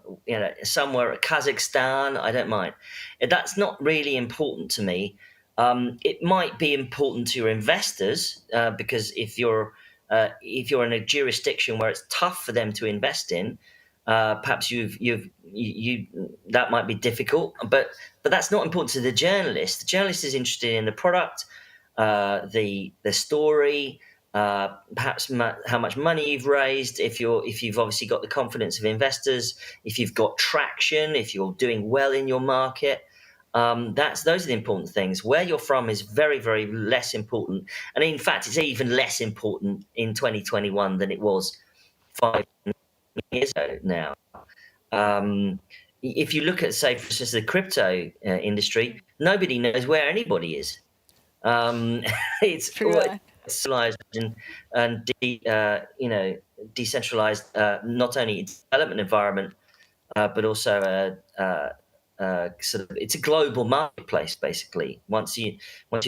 somewhere Kazakhstan, I don't mind. That's not really important to me. It might be important to your investors because if you're in a jurisdiction where it's tough for them to invest in, perhaps you that might be difficult. But that's not important to the journalist. The journalist is interested in the product, the story, perhaps how much money you've raised, if you've obviously got the confidence of investors, if you've got traction, if you're doing well in your market. Those are the important things. Where you're from is very, very less important, and in fact, it's even less important in 2021 than it was 5 years ago now. If you look at, say, for instance, the crypto industry, nobody knows where anybody is. It's True. centralized and decentralized, not only development environment, but also sort of it's a global marketplace. Basically, once you're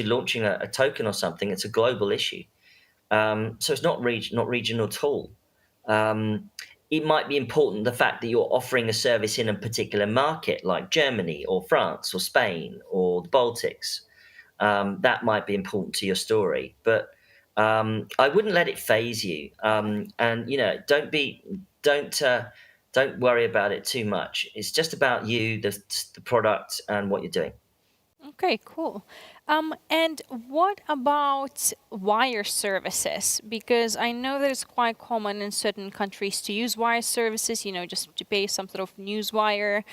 launching a token or something, it's a global issue. So it's not regional at all. It might be important the fact that you're offering a service in a particular market, like Germany or France or Spain or the Baltics. That might be important to your story, but I wouldn't let it phase you. And don't worry about it too much. It's just about you, the product, and what you're doing. Okay, cool. And what about wire services? Because I know that it's quite common in certain countries to use wire services, just to pay some sort of news wire,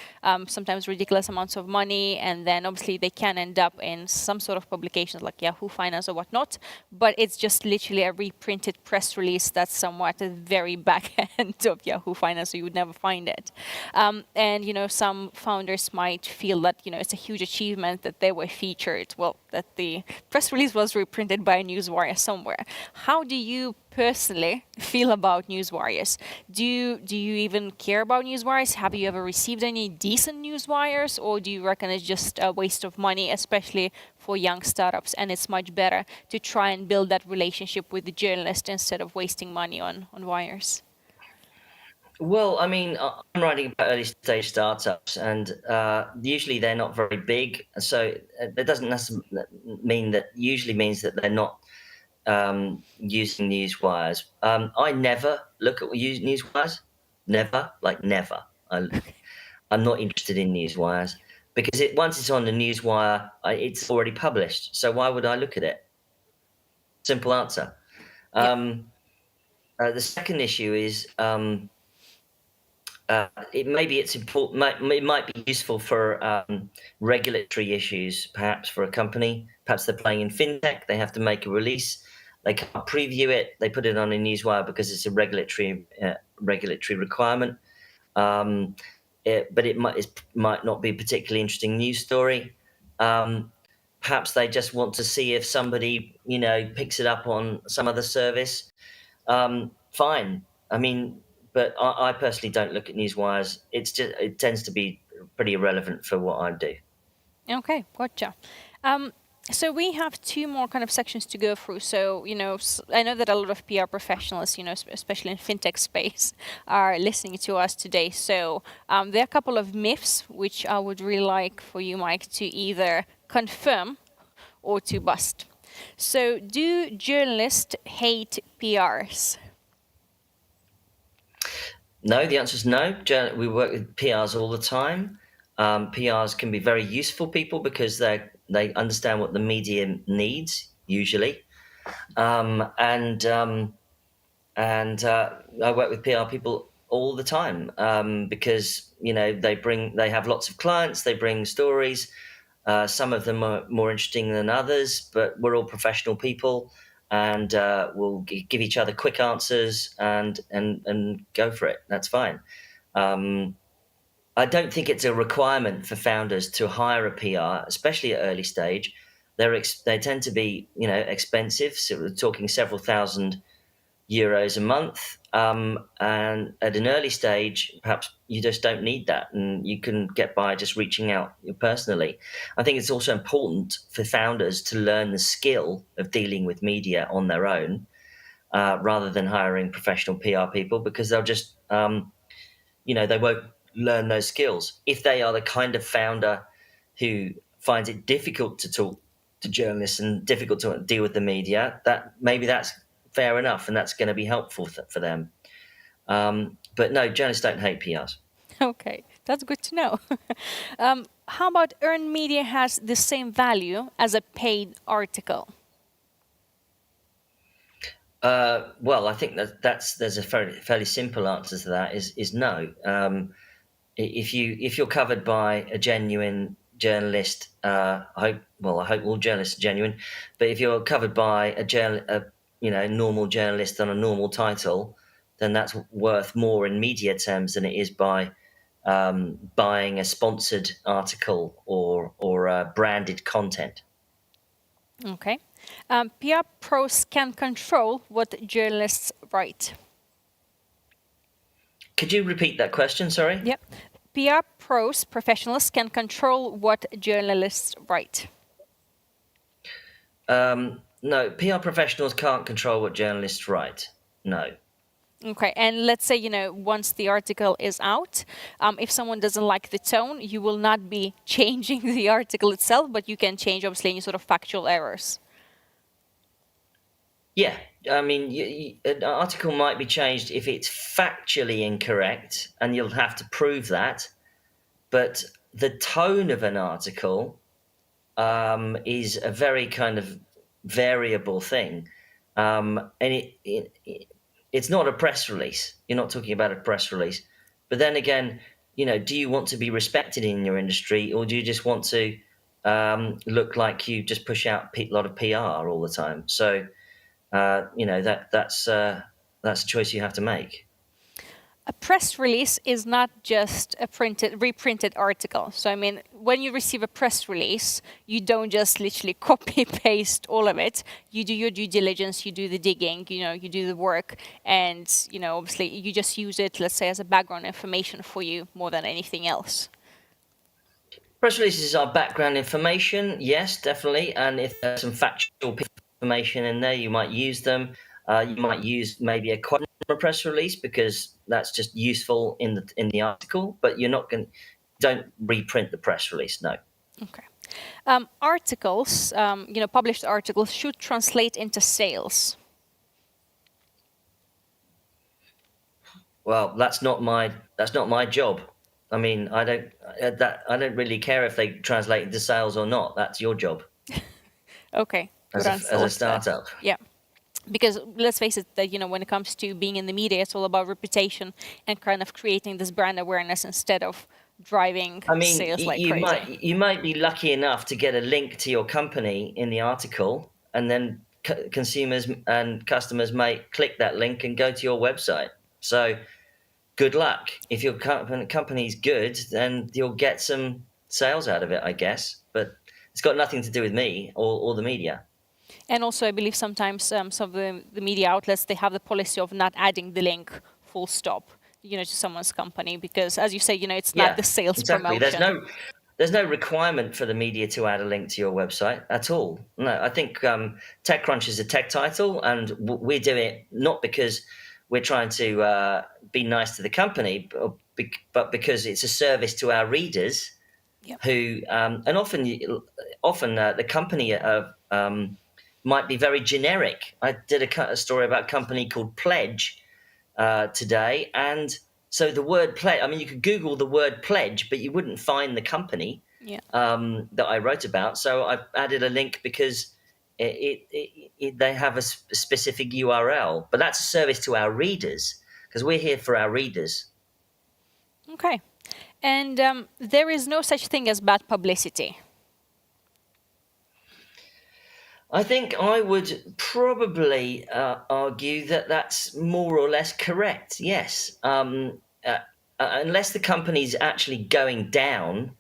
sometimes ridiculous amounts of money, and then obviously they can end up in some sort of publications like Yahoo Finance or whatnot, but it's just literally a reprinted press release that's somewhat at the very back end of Yahoo Finance, so you would never find it. And some founders might feel that, it's a huge achievement that they were featured. Well, that the press release was reprinted by a newswire somewhere. How do you personally feel about newswires? Do you even care about newswires? Have you ever received any decent newswires, or do you reckon it's just a waste of money, especially for young startups, and it's much better to try and build that relationship with the journalist instead of wasting money on wires? Well, I mean, I'm writing about early stage startups, and usually they're not very big. So that doesn't necessarily mean that. Usually means that they're not using news wires. I never look at news wires. Never, like never. I'm not interested in news wires because once it's on the news wire, it's already published. So why would I look at it? Simple answer. Yeah. The second issue is. It's important. It might be useful for regulatory issues, perhaps for a company. Perhaps they're playing in fintech. They have to make a release. They can't preview it. They put it on a newswire because it's a regulatory requirement. But it might not be a particularly interesting news story. Perhaps they just want to see if somebody picks it up on some other service. Fine. I mean, but I personally don't look at newswires. It tends to be pretty irrelevant for what I do. Okay, gotcha. So we have two more kind of sections to go through. So, I know that a lot of PR professionals, especially in fintech space, are listening to us today. So there are a couple of myths which I would really like for you, Mike, to either confirm or to bust. So do journalists hate PRs? No, the answer is no. We work with PRs all the time. PRs can be very useful people because they understand what the media needs usually, and I work with PR people all the time because they have lots of clients, they bring stories. Some of them are more interesting than others, but we're all professional people, and we'll give each other quick answers and go for it. That's fine. I don't think it's a requirement for founders to hire a PR, especially at early stage. They tend to be expensive, so we're talking several thousand euros a month. And at an early stage, perhaps you just don't need that, and you can get by just reaching out personally. I think it's also important for founders to learn the skill of dealing with media on their own, rather than hiring professional PR people, because they'll just they won't learn those skills. If they are the kind of founder who finds it difficult to talk to journalists and difficult to deal with the media, that's fair enough, and that's going to be helpful for them. But no, journalists don't hate PRs. Okay, that's good to know. How about earned media has the same value as a paid article? Well, I think there's a fairly simple answer to that. Is no. If you're covered by a genuine journalist, I hope all journalists are genuine, but if you're covered by a normal journalist on a normal title, then that's worth more in media terms than it is by buying a sponsored article or branded content. Okay. PR pros can control what journalists write. Could you repeat that question? Sorry. Yep. PR pros, professionals, can control what journalists write. No, PR professionals can't control what journalists write. No. Okay, and let's say, once the article is out, if someone doesn't like the tone, you will not be changing the article itself, but you can change, obviously, any sort of factual errors. Yeah, I mean, an article might be changed if it's factually incorrect, and you'll have to prove that. But the tone of an article is a very kind of variable thing, and it's not a press release. You're not talking about a press release. But then again, do you want to be respected in your industry, or do you just want to look like you just push out a lot of PR all the time? So, that's a choice you have to make. A press release is not just a reprinted article. So, I mean, when you receive a press release, you don't just literally copy paste all of it. You do your due diligence, you do the digging, you do the work, and, obviously you just use it, let's say, as a background information for you more than anything else. Press releases are background information, yes, definitely. And if there's some factual information in there, you might use them. You might use maybe a quote from a press release because that's just useful in the article, but don't reprint the press release. No. Okay. Articles, published articles should translate into sales. Well, that's not my job. I mean, I don't really care if they translate into sales or not. That's your job. Okay. As a startup. Yeah. Because let's face it, that when it comes to being in the media, it's all about reputation and kind of creating this brand awareness instead of driving sales like crazy. You might be lucky enough to get a link to your company in the article, and then consumers and customers might click that link and go to your website. So good luck. If your company's good, then you'll get some sales out of it, I guess. But it's got nothing to do with me or the media. And also, I believe sometimes some of the media outlets, they have the policy of not adding the link full stop, to someone's company, because as you say, it's not the sales promotion. There's no requirement for the media to add a link to your website at all. No, I think TechCrunch is a tech title, and we do it not because we're trying to be nice to the company, but because it's a service to our readers. Yep. Who and often the company might be very generic. I did a story about a company called Pledge today, and So the word pledge, I mean, you could Google the word pledge, but you wouldn't find the company Yeah. that I wrote about. So I've added a link because they have a specific URL. But that's a service to our readers, because we're here for our readers. Okay. And there is no such thing as bad publicity. I think I would probably argue that that's more or less correct. Yes, unless the company's actually going down,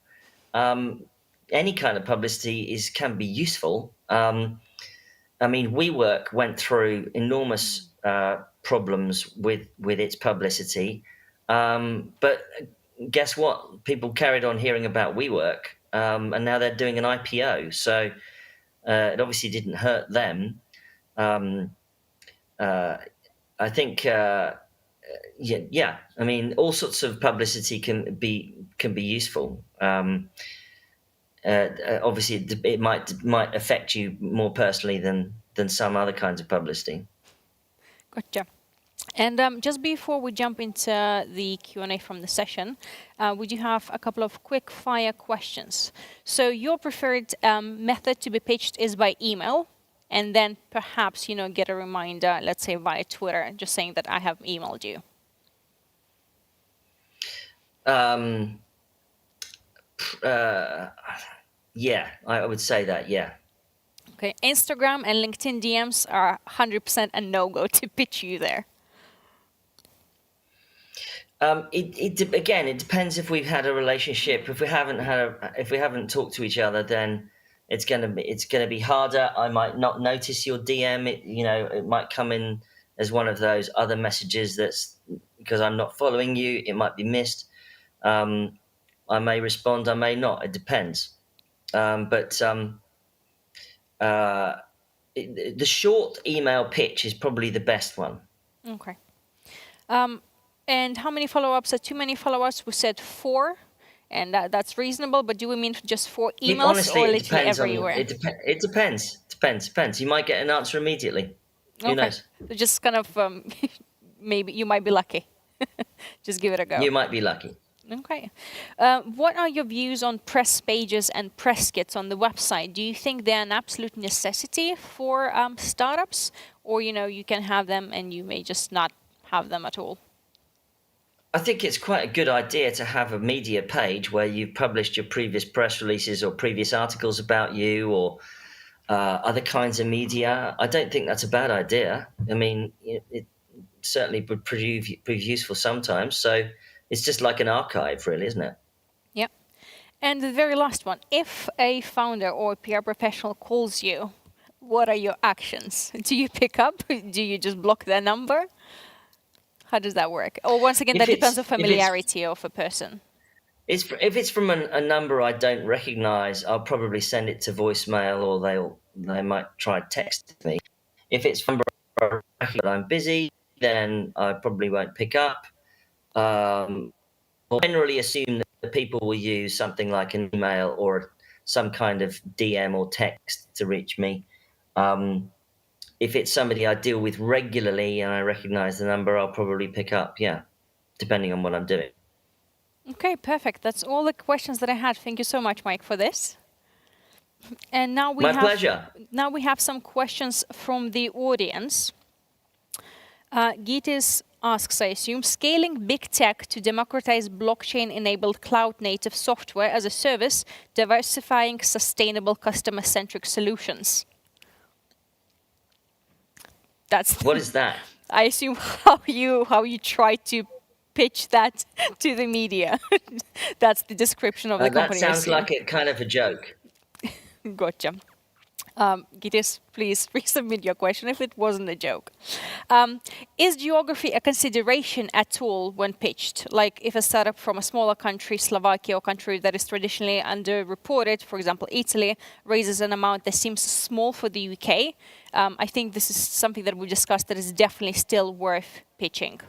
any kind of publicity can be useful. I mean, WeWork went through enormous problems with its publicity, but guess what? People carried on hearing about WeWork, and now they're doing an IPO. So. It obviously didn't hurt them. I think, yeah. I mean, all sorts of publicity can be useful. Obviously, it might affect you more personally than some other kinds of publicity. Gotcha. And just before we jump into the Q&A from the session, we do have a couple of quick fire questions. So your preferred method to be pitched is by email, and then perhaps, get a reminder, let's say via Twitter, just saying that I have emailed you. Yeah, I would say that, yeah. Okay, Instagram and LinkedIn DMs are 100% a no-go to pitch you there. Again, it depends if we've had a relationship. If we haven't talked to each other, then it's gonna be harder. I might not notice your DM. It might come in as one of those other messages that's because I'm not following you. It might be missed. I may respond. I may not. It depends. The short email pitch is probably the best one. Okay. And how many follow-ups are too many follow-ups? We said 4, and that's reasonable, but do we mean just 4 emails Honestly, or it literally depends everywhere? It depends. You might get an answer immediately. Who knows? So just kind of, maybe you might be lucky. Just give it a go. You might be lucky. Okay. What are your views on press pages and press kits on the website? Do you think they're an absolute necessity for startups? Or, you can have them and you may just not have them at all? I think it's quite a good idea to have a media page where you've published your previous press releases or previous articles about you or other kinds of media. I don't think that's a bad idea. I mean, it certainly would prove useful sometimes. So it's just like an archive, really, isn't it? Yep. And the very last one, if a founder or a PR professional calls you, what are your actions? Do you pick up? Do you just block their number? How does that work? Or once again, that depends on familiarity of a person. If it's from a number I don't recognize, I'll probably send it to voicemail, or they might try to text me. If it's from a number I recognize that I'm busy, then I probably won't pick up. I'll generally assume that people will use something like an email or some kind of DM or text to reach me. If it's somebody I deal with regularly and I recognize the number, I'll probably pick up, yeah, depending on what I'm doing. Okay, perfect. That's all the questions that I had. Thank you so much, Mike, for this. And now My pleasure. Now we have some questions from the audience. Gitis asks, I assume, scaling big tech to democratize blockchain-enabled cloud-native software as a service, diversifying sustainable customer-centric solutions. What is that? I assume how you try to pitch that to the media. That's the description of the company. That sounds like a kind of a joke. Gotcha. Gitis, please resubmit your question if it wasn't a joke. Is geography a consideration at all when pitched? Like if a startup from a smaller country, Slovakia, or country that is traditionally underreported, for example, Italy, raises an amount that seems small for the UK, I think this is something that we discussed that is definitely still worth pitching.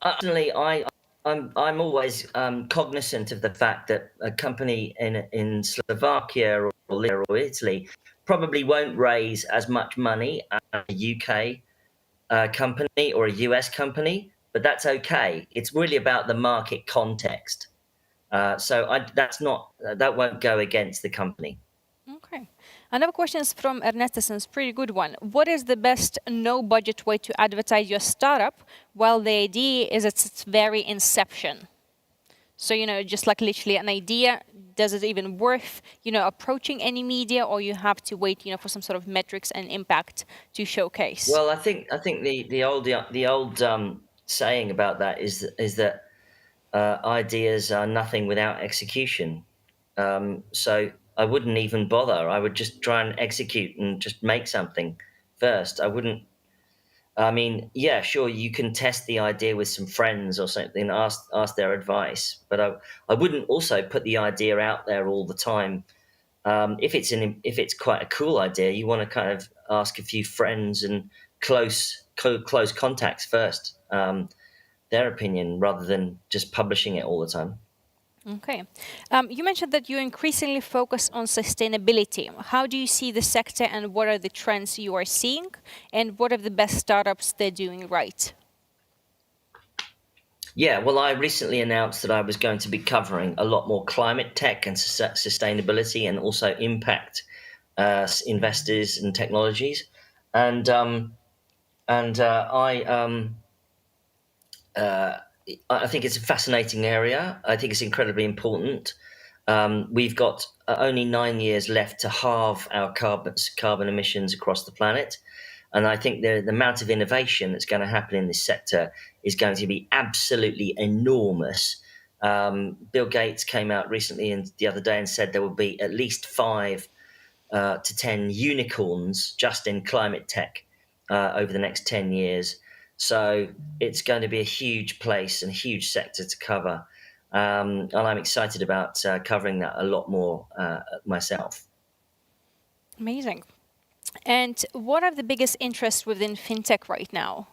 Personally, I'm always cognizant of the fact that a company in Slovakia or Italy probably won't raise as much money as a UK company or a US company. but that's okay. It's really about the market context. That won't go against the company. Okay. Another question is from Ernestussen's pretty good one. What is the best no-budget way to advertise your startup while the idea is at its very inception? So, just like literally an idea, does it even worth, approaching any media, or you have to wait, for some sort of metrics and impact to showcase? Well, I think the old saying about that is that ideas are nothing without execution. So I wouldn't even bother. I would just try and execute and just make something first. I wouldn't. I mean, yeah, sure, you can test the idea with some friends or something, ask their advice, but I wouldn't also put the idea out there all the time. If it's quite a cool idea, you want to kind of ask a few friends and close contacts first, their opinion, rather than just publishing it all the time. Okay. You mentioned that you increasingly focus on sustainability. How do you see the sector, and what are the trends you are seeing? And what are the best startups they're doing right? Yeah, well, I recently announced that I was going to be covering a lot more climate tech and sustainability, and also impact investors and technologies. And I think it's a fascinating area. I think it's incredibly important. We've got only 9 years left to halve our carbon emissions across the planet. And I think the amount of innovation that's going to happen in this sector is going to be absolutely enormous. Bill Gates came out recently and the other day and said there will be at least 5 to 10 unicorns just in climate tech over the next 10 years. So it's going to be a huge place and a huge sector to cover. And I'm excited about covering that a lot more myself. Amazing. And what are the biggest interests within fintech right now?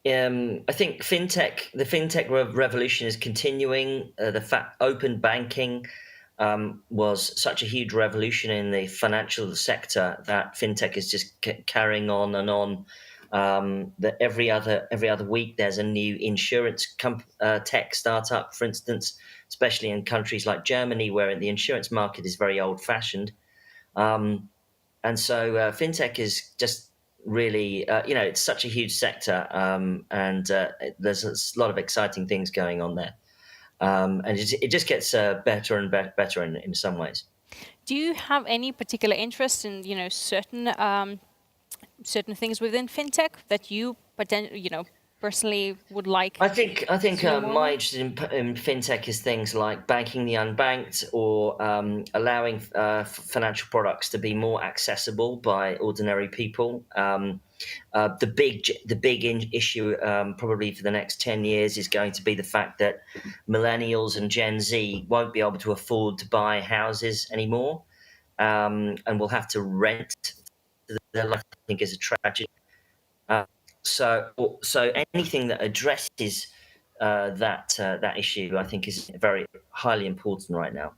I think the fintech revolution is continuing. Open banking was such a huge revolution in the financial sector that fintech is just carrying on and on. That every other week there's a new insurance tech startup, for instance, especially in countries like Germany, where the insurance market is very old fashioned. And so fintech is just really, it's such a huge sector, and there's a lot of exciting things going on there. And it just gets better and better in some ways. Do you have any particular interest in, certain things within fintech that you personally would like? I think see more my of? interest in fintech is things like banking the unbanked, or allowing financial products to be more accessible by ordinary people. The big issue, probably for the next 10 years, is going to be the fact that millennials and Gen Z won't be able to afford to buy houses anymore, and will have to rent. Their life, I think, is a tragedy. Uh, so anything that addresses that issue, I think, is very highly important right now.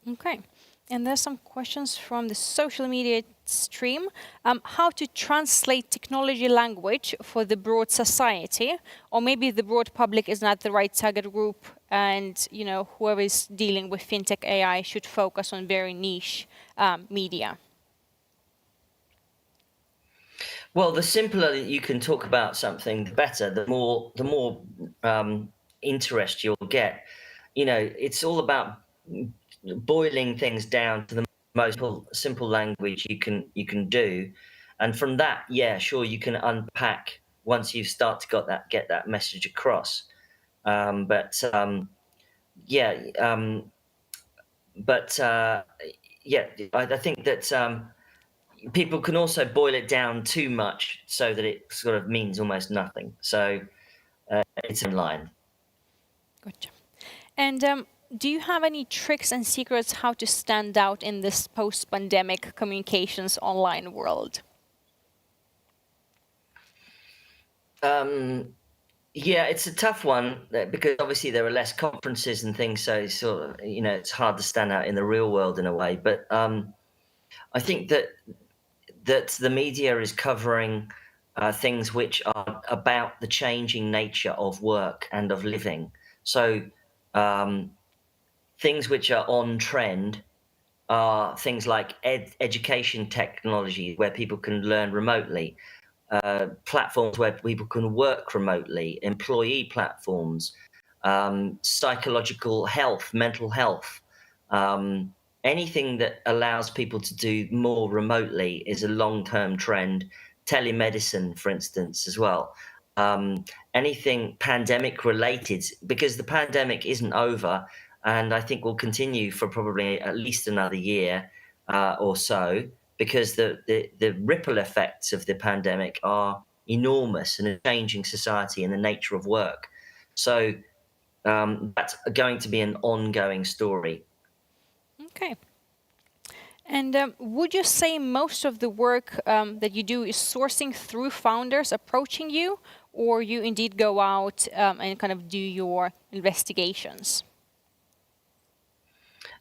Okay. And there's some questions from the social media stream. How to translate technology language for the broad society, or maybe the broad public is not the right target group, and whoever is dealing with fintech AI should focus on very niche media. Well, the simpler that you can talk about something, the better. The more interest you'll get. It's all about boiling things down to the most simple language you can do, and from that, yeah, sure, you can unpack once you start to get that message across. But yeah, but yeah, I think that people can also boil it down too much so that it sort of means almost nothing. So it's in line. Gotcha. And do you have any tricks and secrets how to stand out in this post-pandemic communications online world? Yeah, it's a tough one because obviously there are less conferences and things, so it's hard to stand out in the real world in a way. But I think that the media is covering things which are about the changing nature of work and of living. So things which are on trend are things like education technology, where people can learn remotely, platforms where people can work remotely, employee platforms, psychological health, mental health. Um, Anything that allows people to do more remotely is a long-term trend. Telemedicine, for instance, as well. Anything pandemic related, because the pandemic isn't over, and I think will continue for probably at least another year or so, because the ripple effects of the pandemic are enormous and changing society and the nature of work. So that's going to be an ongoing story. Okay. And would you say most of the work that you do is sourcing through founders approaching you, or you indeed go out and kind of do your investigations?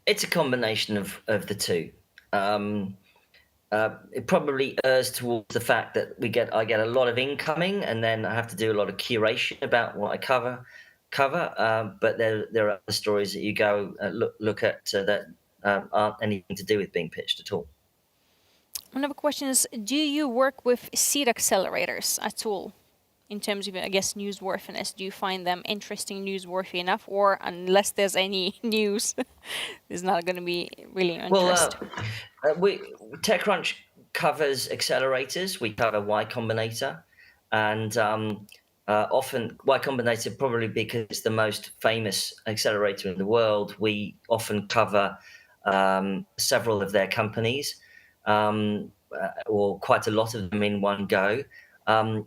It's a combination of the two. It probably errs towards the fact that I get a lot of incoming, and then I have to do a lot of curation about what I cover. But there are other stories that you go look at that aren't anything to do with being pitched at all. Another question is, do you work with seed accelerators at all? In terms of, I guess, newsworthiness, do you find them interesting, newsworthy enough, or unless there's any news, there's not going to be really interest? TechCrunch covers accelerators. We cover Y Combinator, and often Y Combinator, probably because it's the most famous accelerator in the world. We often cover several of their companies, or quite a lot of them in one go.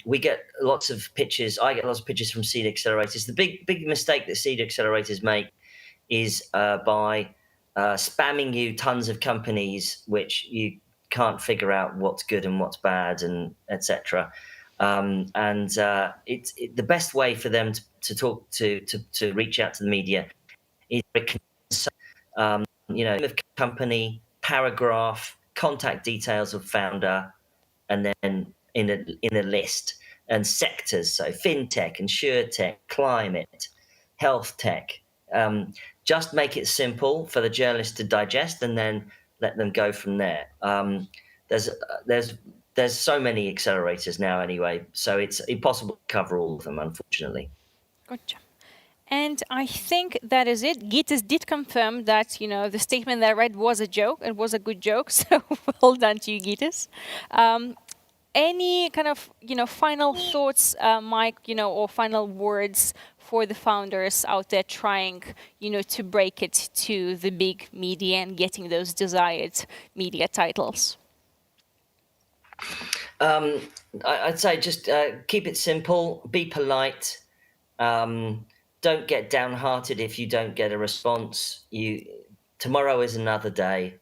We get lots of pitches. I get lots of pitches from seed accelerators. The big mistake that seed accelerators make is by spamming you tons of companies which you can't figure out what's good and what's bad, and etc. It's the best way for them to talk to reach out to the media is name of company, paragraph, contact details of founder, and then in a list, and sectors, so fintech, insurtech, climate, health tech. Just make it simple for the journalist to digest, and then let them go from there. There's so many accelerators now anyway, so it's impossible to cover all of them, unfortunately. Gotcha. And I think that is it. Gittes did confirm that, the statement that I read was a joke. It was a good joke, so well done to you, Gittes. Any kind of, final thoughts, Mike, or final words for the founders out there trying, to break it to the big media and getting those desired media titles? I'd say just keep it simple, be polite. Don't get downhearted if you don't get a response. Tomorrow is another day,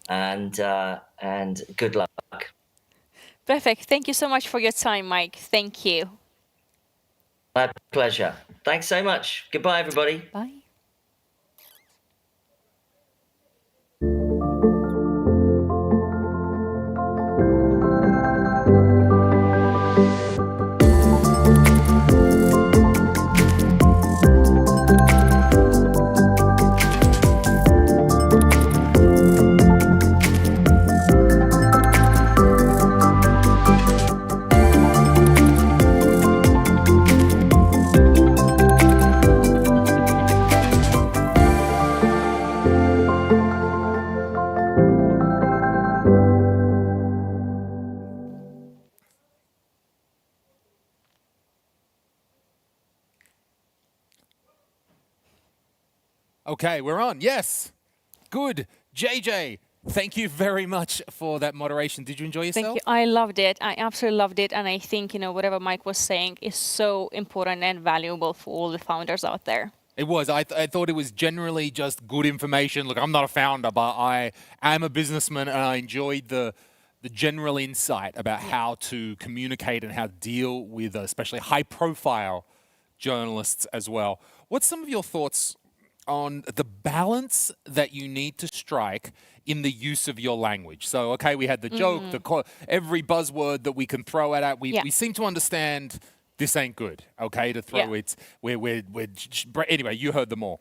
and good luck. Perfect. Thank you so much for your time, Mike. Thank you. My pleasure. Thanks so much. Goodbye, everybody. Bye. Okay, we're on. Yes. Good. JJ, thank you very much for that moderation. Did you enjoy yourself? Thank you. I loved it. I absolutely loved it. And I think, whatever Mike was saying is so important and valuable for all the founders out there. It was. I thought it was generally just good information. Look, I'm not a founder, but I am a businessman, and I enjoyed the general insight about how to communicate and how to deal with especially high-profile journalists as well. What's some of your thoughts on the balance that you need to strike in the use of your language. So, okay, we had the joke, every buzzword that we can throw at it. We seem to understand this ain't good, okay, to throw it. Anyway, you heard them all.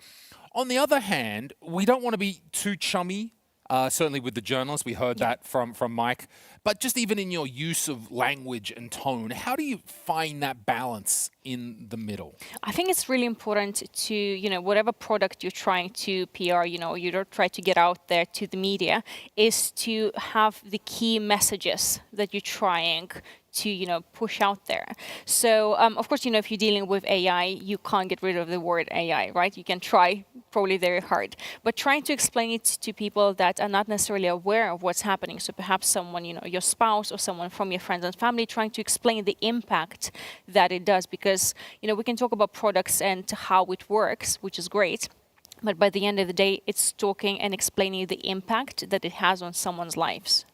On the other hand, we don't want to be too chummy. Certainly with the journalists, we heard that from Mike. But just even in your use of language and tone, how do you find that balance in the middle? I think it's really important to, whatever product you're trying to PR, you don't try to get out there to the media, is to have the key messages that you're trying to push out there. So of course, if you're dealing with AI, you can't get rid of the word AI, right? You can try probably very hard, but trying to explain it to people that are not necessarily aware of what's happening. So perhaps someone, your spouse or someone from your friends and family, trying to explain the impact that it does, because we can talk about products and how it works, which is great. But by the end of the day, it's talking and explaining the impact that it has on someone's lives.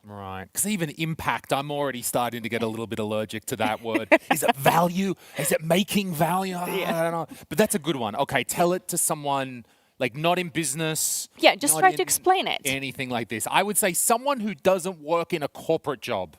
Right. Because even impact, I'm already starting to get a little bit allergic to that word. Is it value? Is it making value? I don't know. But that's a good one. Okay, tell it to someone like not in business. Yeah, just try to explain it. Anything like this. I would say someone who doesn't work in a corporate job.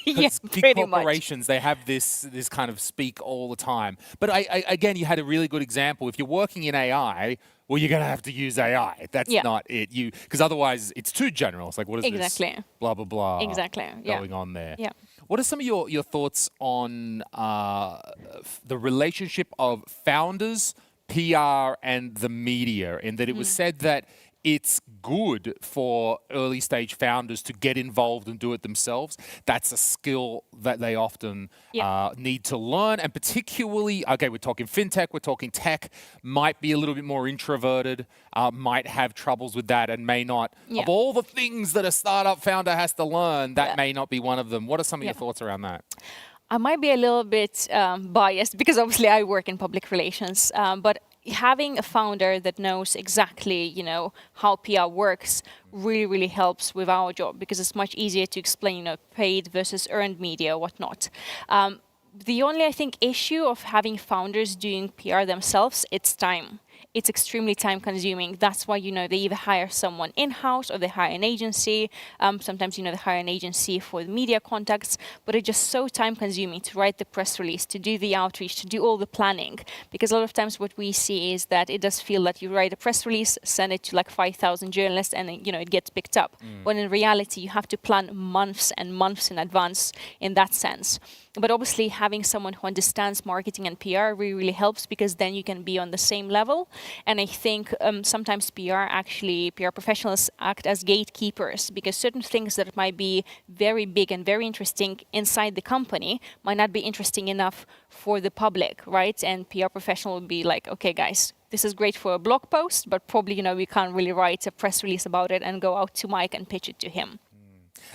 Yes, big corporations, they have this kind of speak all the time. But again, you had a really good example. If you're working in AI, well, you're going to have to use AI. That's not it. Because otherwise, it's too general. It's like, what is this? Blah, blah, blah. Going on there. Yeah. What are some of your thoughts on the relationship of founders, PR, and the media? In that it was said that it's good for early stage founders to get involved and do it themselves. That's a skill that they often need to learn. And particularly, okay, we're talking fintech, we're talking tech, might be a little bit more introverted, might have troubles with that and may not. Of all the things that a startup founder has to learn, that may not be one of them. What are some of your thoughts around that? I might be a little bit biased because obviously I work in public relations, but having a founder that knows exactly, how PR works really, really helps with our job, because it's much easier to explain, paid versus earned media or whatnot. The only, I think, issue of having founders doing PR themselves, it's time. It's extremely time consuming. That's why, they either hire someone in-house or they hire an agency. Sometimes, they hire an agency for the media contacts, but it's just so time consuming to write the press release, to do the outreach, to do all the planning. Because a lot of times what we see is that it does feel that you write a press release, send it to like 5,000 journalists, and it gets picked up. When in reality, you have to plan months and months in advance in that sense. But obviously, having someone who understands marketing and PR really, really helps, because then you can be on the same level. And I think sometimes PR professionals act as gatekeepers, because certain things that might be very big and very interesting inside the company might not be interesting enough for the public, right? And PR professional would be like, okay, guys, this is great for a blog post, but probably, we can't really write a press release about it and go out to Mike and pitch it to him.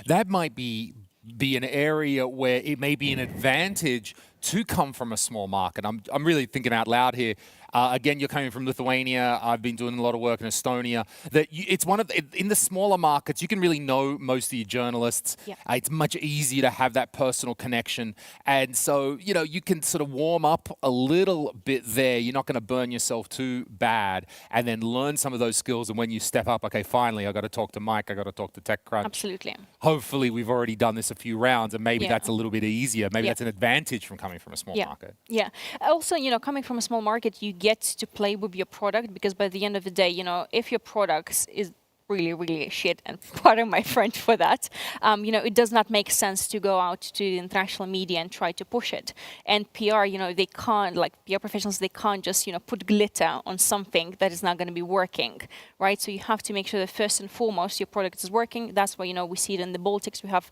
That might be an area where it may be an advantage to come from a small market. I'm really thinking out loud here. Again, you're coming from Lithuania. I've been doing a lot of work in Estonia. It's one of in the smaller markets, you can really know most of your journalists. It's much easier to have that personal connection, and so you can sort of warm up a little bit there. You're not going to burn yourself too bad, and then learn some of those skills. And when you step up, okay, finally, I got to talk to Mike. I got to talk to TechCrunch. Absolutely. Hopefully, we've already done this a few rounds, and maybe that's a little bit easier. Maybe that's an advantage from coming from a small market. Yeah. Also, coming from a small market, you get to play with your product, because by the end of the day, if your product is really, really shit, and pardon my French for that, it does not make sense to go out to the international media and try to push it. And PR, they can't, like PR professionals, they can't just, put glitter on something that is not going to be working, right? So you have to make sure that first and foremost, your product is working. That's why, we see it in the Baltics. We have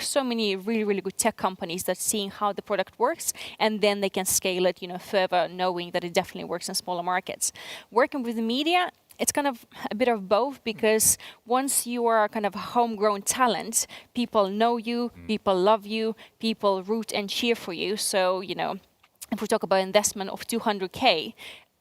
so many really, really good tech companies that seeing how the product works, and then they can scale it, further, knowing that it definitely works in smaller markets. Working with the media, it's kind of a bit of both, because once you are kind of a homegrown talent, people know you, people love you, people root and cheer for you. So, if we talk about investment of 200K,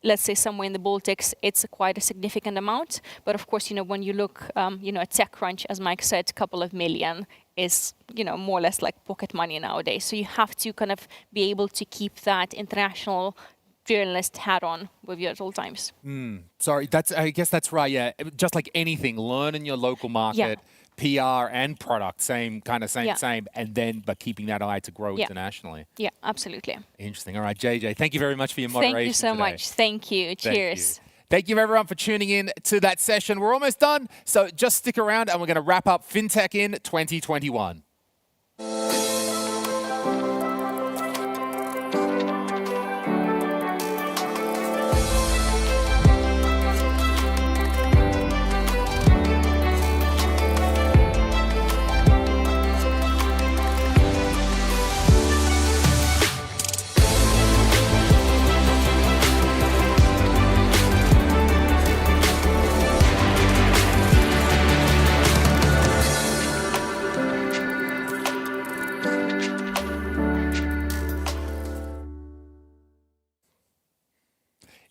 let's say somewhere in the Baltics, it's quite a significant amount. But of course, when you look, at TechCrunch, as Mike said, a couple of million is, more or less like pocket money nowadays. So you have to kind of be able to keep that international journalist hat on with you at all times. Sorry, I guess that's right. Yeah, just like anything, learn in your local market, PR and product, same, and then but keeping that eye to grow internationally. Yeah, absolutely. Interesting. All right, JJ, thank you very much for your moderation. Thank you so today. much. Thank you. Cheers. Thank you everyone for tuning in to that session. We're almost done, so just stick around and we're going to wrap up FinTech in 2021.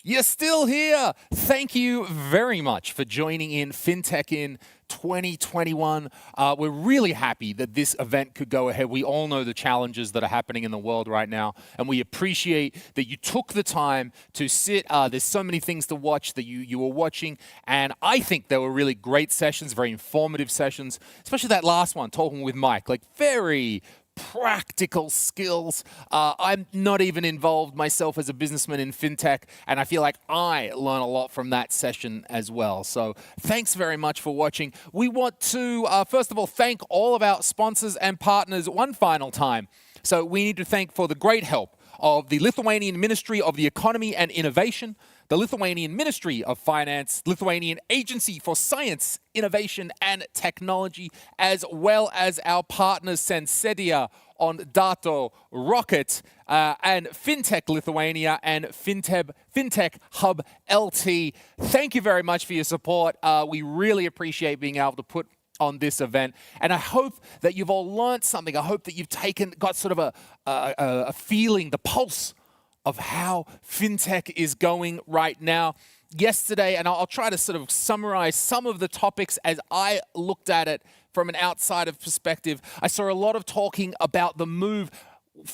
You're still here. Thank you very much for joining in FinTech in 2021. We're really happy that this event could go ahead. We all know the challenges that are happening in the world right now, and we appreciate that you took the time to sit. There's so many things to watch that you were watching, and I think they were really great sessions, very informative sessions, especially that last one, talking with Mike, like very practical skills. I'm not even involved myself as a businessman in FinTech, and I feel like I learn a lot from that session as well. So thanks very much for watching. We want to, first of all, thank all of our sponsors and partners one final time. So we need to thank for the great help of the Lithuanian Ministry of the Economy and Innovation, the Lithuanian Ministry of Finance, Lithuanian Agency for Science, Innovation and Technology, as well as our partners Sensedia, On-air.lt, Rocket, and FinTech Lithuania and FinTech Hub LT. Thank you very much for your support. We really appreciate being able to put on this event, and I hope that you've all learned something. I hope that you've got sort of a feeling, the pulse of how FinTech is going right now. Yesterday, and I'll try to sort of summarize some of the topics as I looked at it from an outsider perspective. I saw a lot of talking about the move.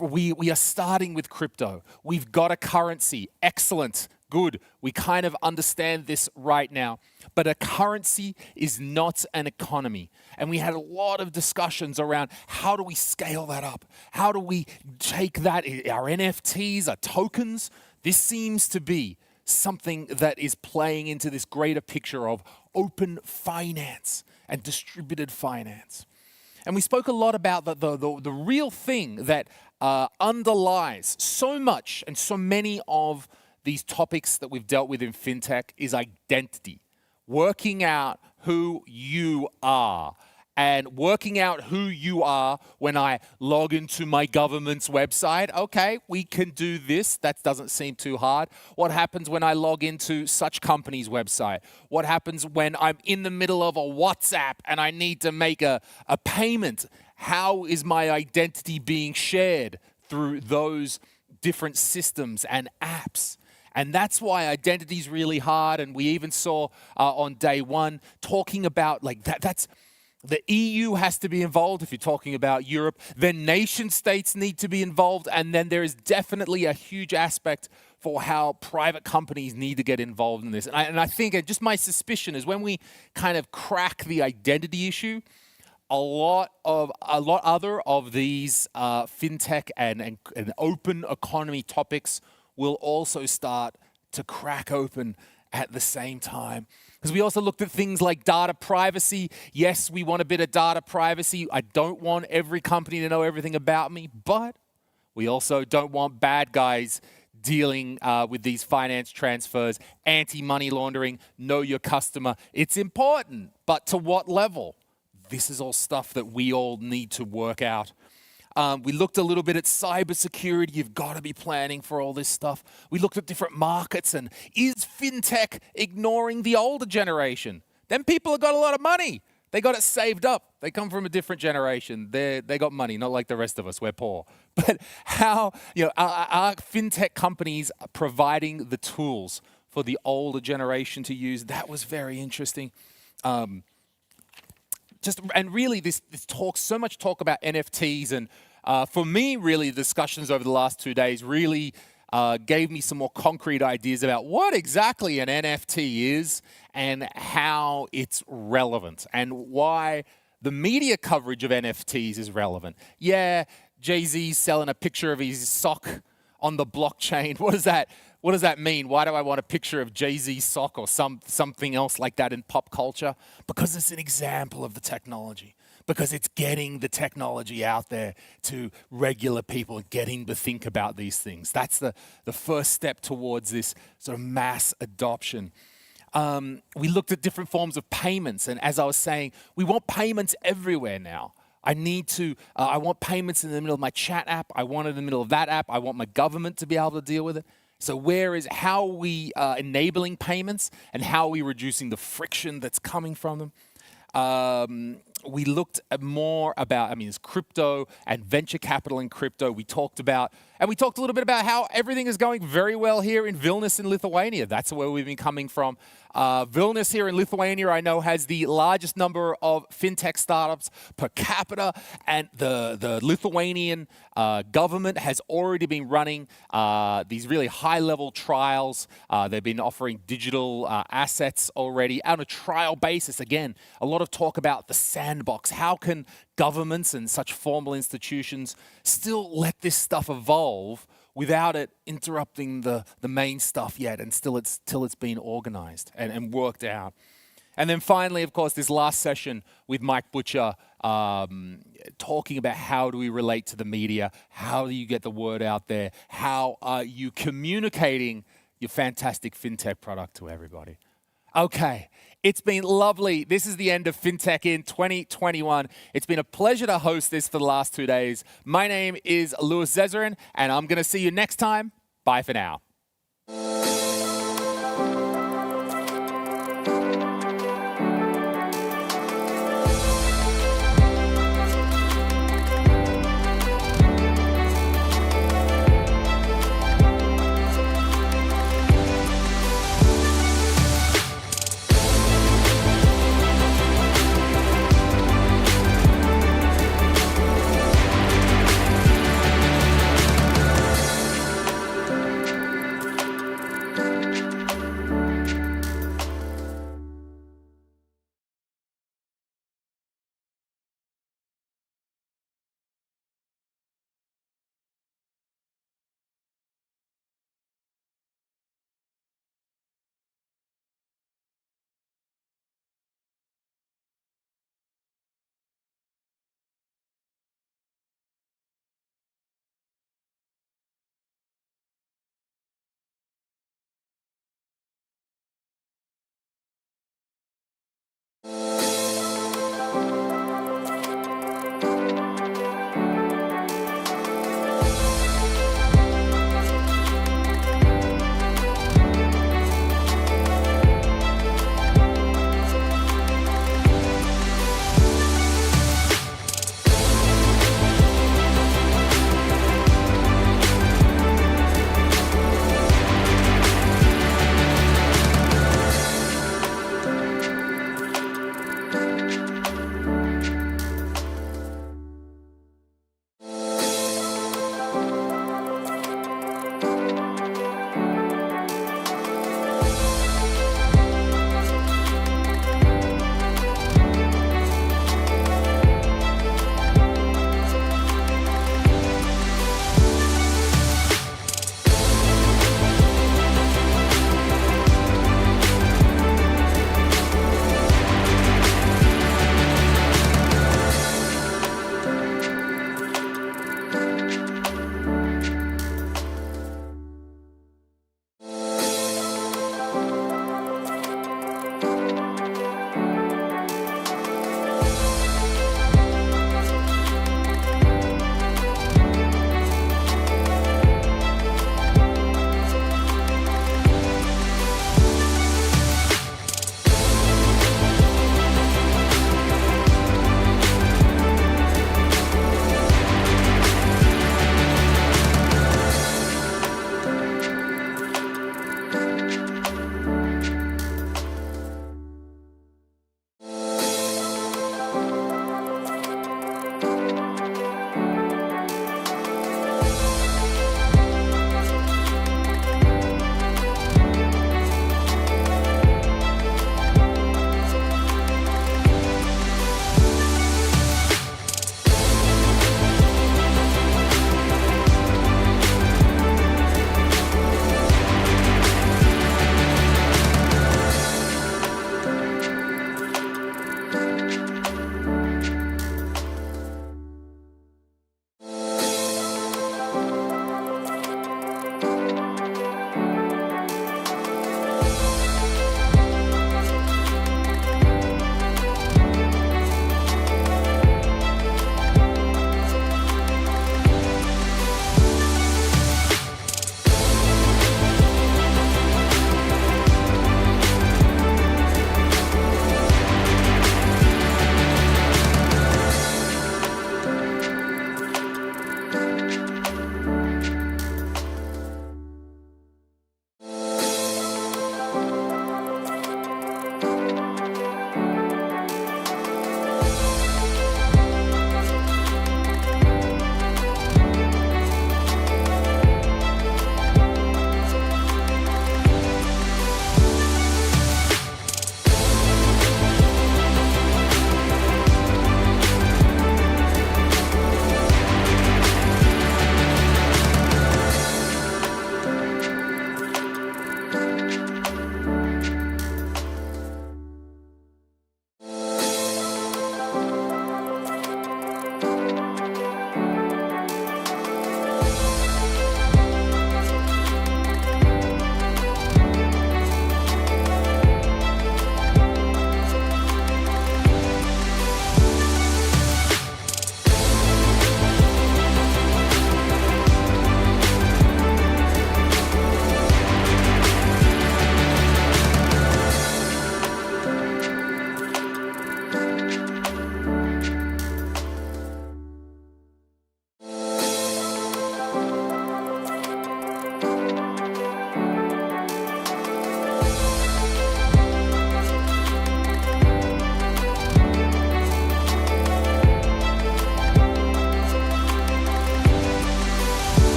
We are starting with crypto. We've got a currency. Excellent. Good. We kind of understand this right now. But a currency is not an economy. And we had a lot of discussions around how do we scale that up? How do we take that? Our NFTs, our tokens? This seems to be something that is playing into this greater picture of open finance and distributed finance. And we spoke a lot about the real thing that underlies so much and so many of these topics that we've dealt with in FinTech is identity. Working out who you are. And working out who you are when I log into my government's website. Okay, we can do this. That doesn't seem too hard. What happens when I log into such company's website? What happens when I'm in the middle of a WhatsApp and I need to make a payment? How is my identity being shared through those different systems and apps? And that's why identity is really hard. And we even saw on day one talking about like that's the EU has to be involved if you're talking about Europe. Then nation states need to be involved. And then there is definitely a huge aspect for how private companies need to get involved in this. And I think just my suspicion is when we kind of crack the identity issue, a lot other of these FinTech and open economy topics will also start to crack open at the same time. Because we also looked at things like data privacy. Yes, we want a bit of data privacy. I don't want every company to know everything about me, but we also don't want bad guys dealing with these finance transfers, anti-money laundering, know your customer. It's important, but to what level? This is all stuff that we all need to work out. We looked a little bit at cybersecurity. You've got to be planning for all this stuff. We looked at different markets and is FinTech ignoring the older generation? Them people have got a lot of money. They got it saved up. They come from a different generation. They got money, not like the rest of us. We're poor. But how, are FinTech companies providing the tools for the older generation to use? That was very interesting. And really this talk, so much talk about NFTs, and for me, really, the discussions over the last 2 days really gave me some more concrete ideas about what exactly an NFT is and how it's relevant and why the media coverage of NFTs is relevant. Yeah, Jay-Z's selling a picture of his sock on the blockchain. What does that mean? Why do I want a picture of Jay-Z's sock or something else like that in pop culture? Because it's an example of the technology. Because it's getting the technology out there to regular people, getting to think about these things. That's the first step towards this sort of mass adoption. We looked at different forms of payments, and as I was saying, we want payments everywhere now. I want payments in the middle of my chat app. I want it in the middle of that app. I want my government to be able to deal with it. So how are we enabling payments, and how are we reducing the friction that's coming from them? We looked at more about, there's crypto and venture capital in crypto. We talked a little bit about how everything is going very well here in Vilnius in Lithuania. That's where we've been coming from. Vilnius here in Lithuania, I know, has the largest number of fintech startups per capita, and the Lithuanian government has already been running these really high-level trials. They've been offering digital assets already on a trial basis. Again, a lot of talk about the sandbox. How can governments and such formal institutions still let this stuff evolve without it interrupting the main stuff yet, and till it's been organized and worked out? And then finally, of course, this last session with Mike Butcher, talking about how do we relate to the media, how do you get the word out there, how are you communicating your fantastic fintech product to everybody. Okay, it's been lovely. This is the end of FinTech in 2021. It's been a pleasure to host this for the last 2 days. My name is Louis Zezerin, and I'm going to see you next time. Bye for now.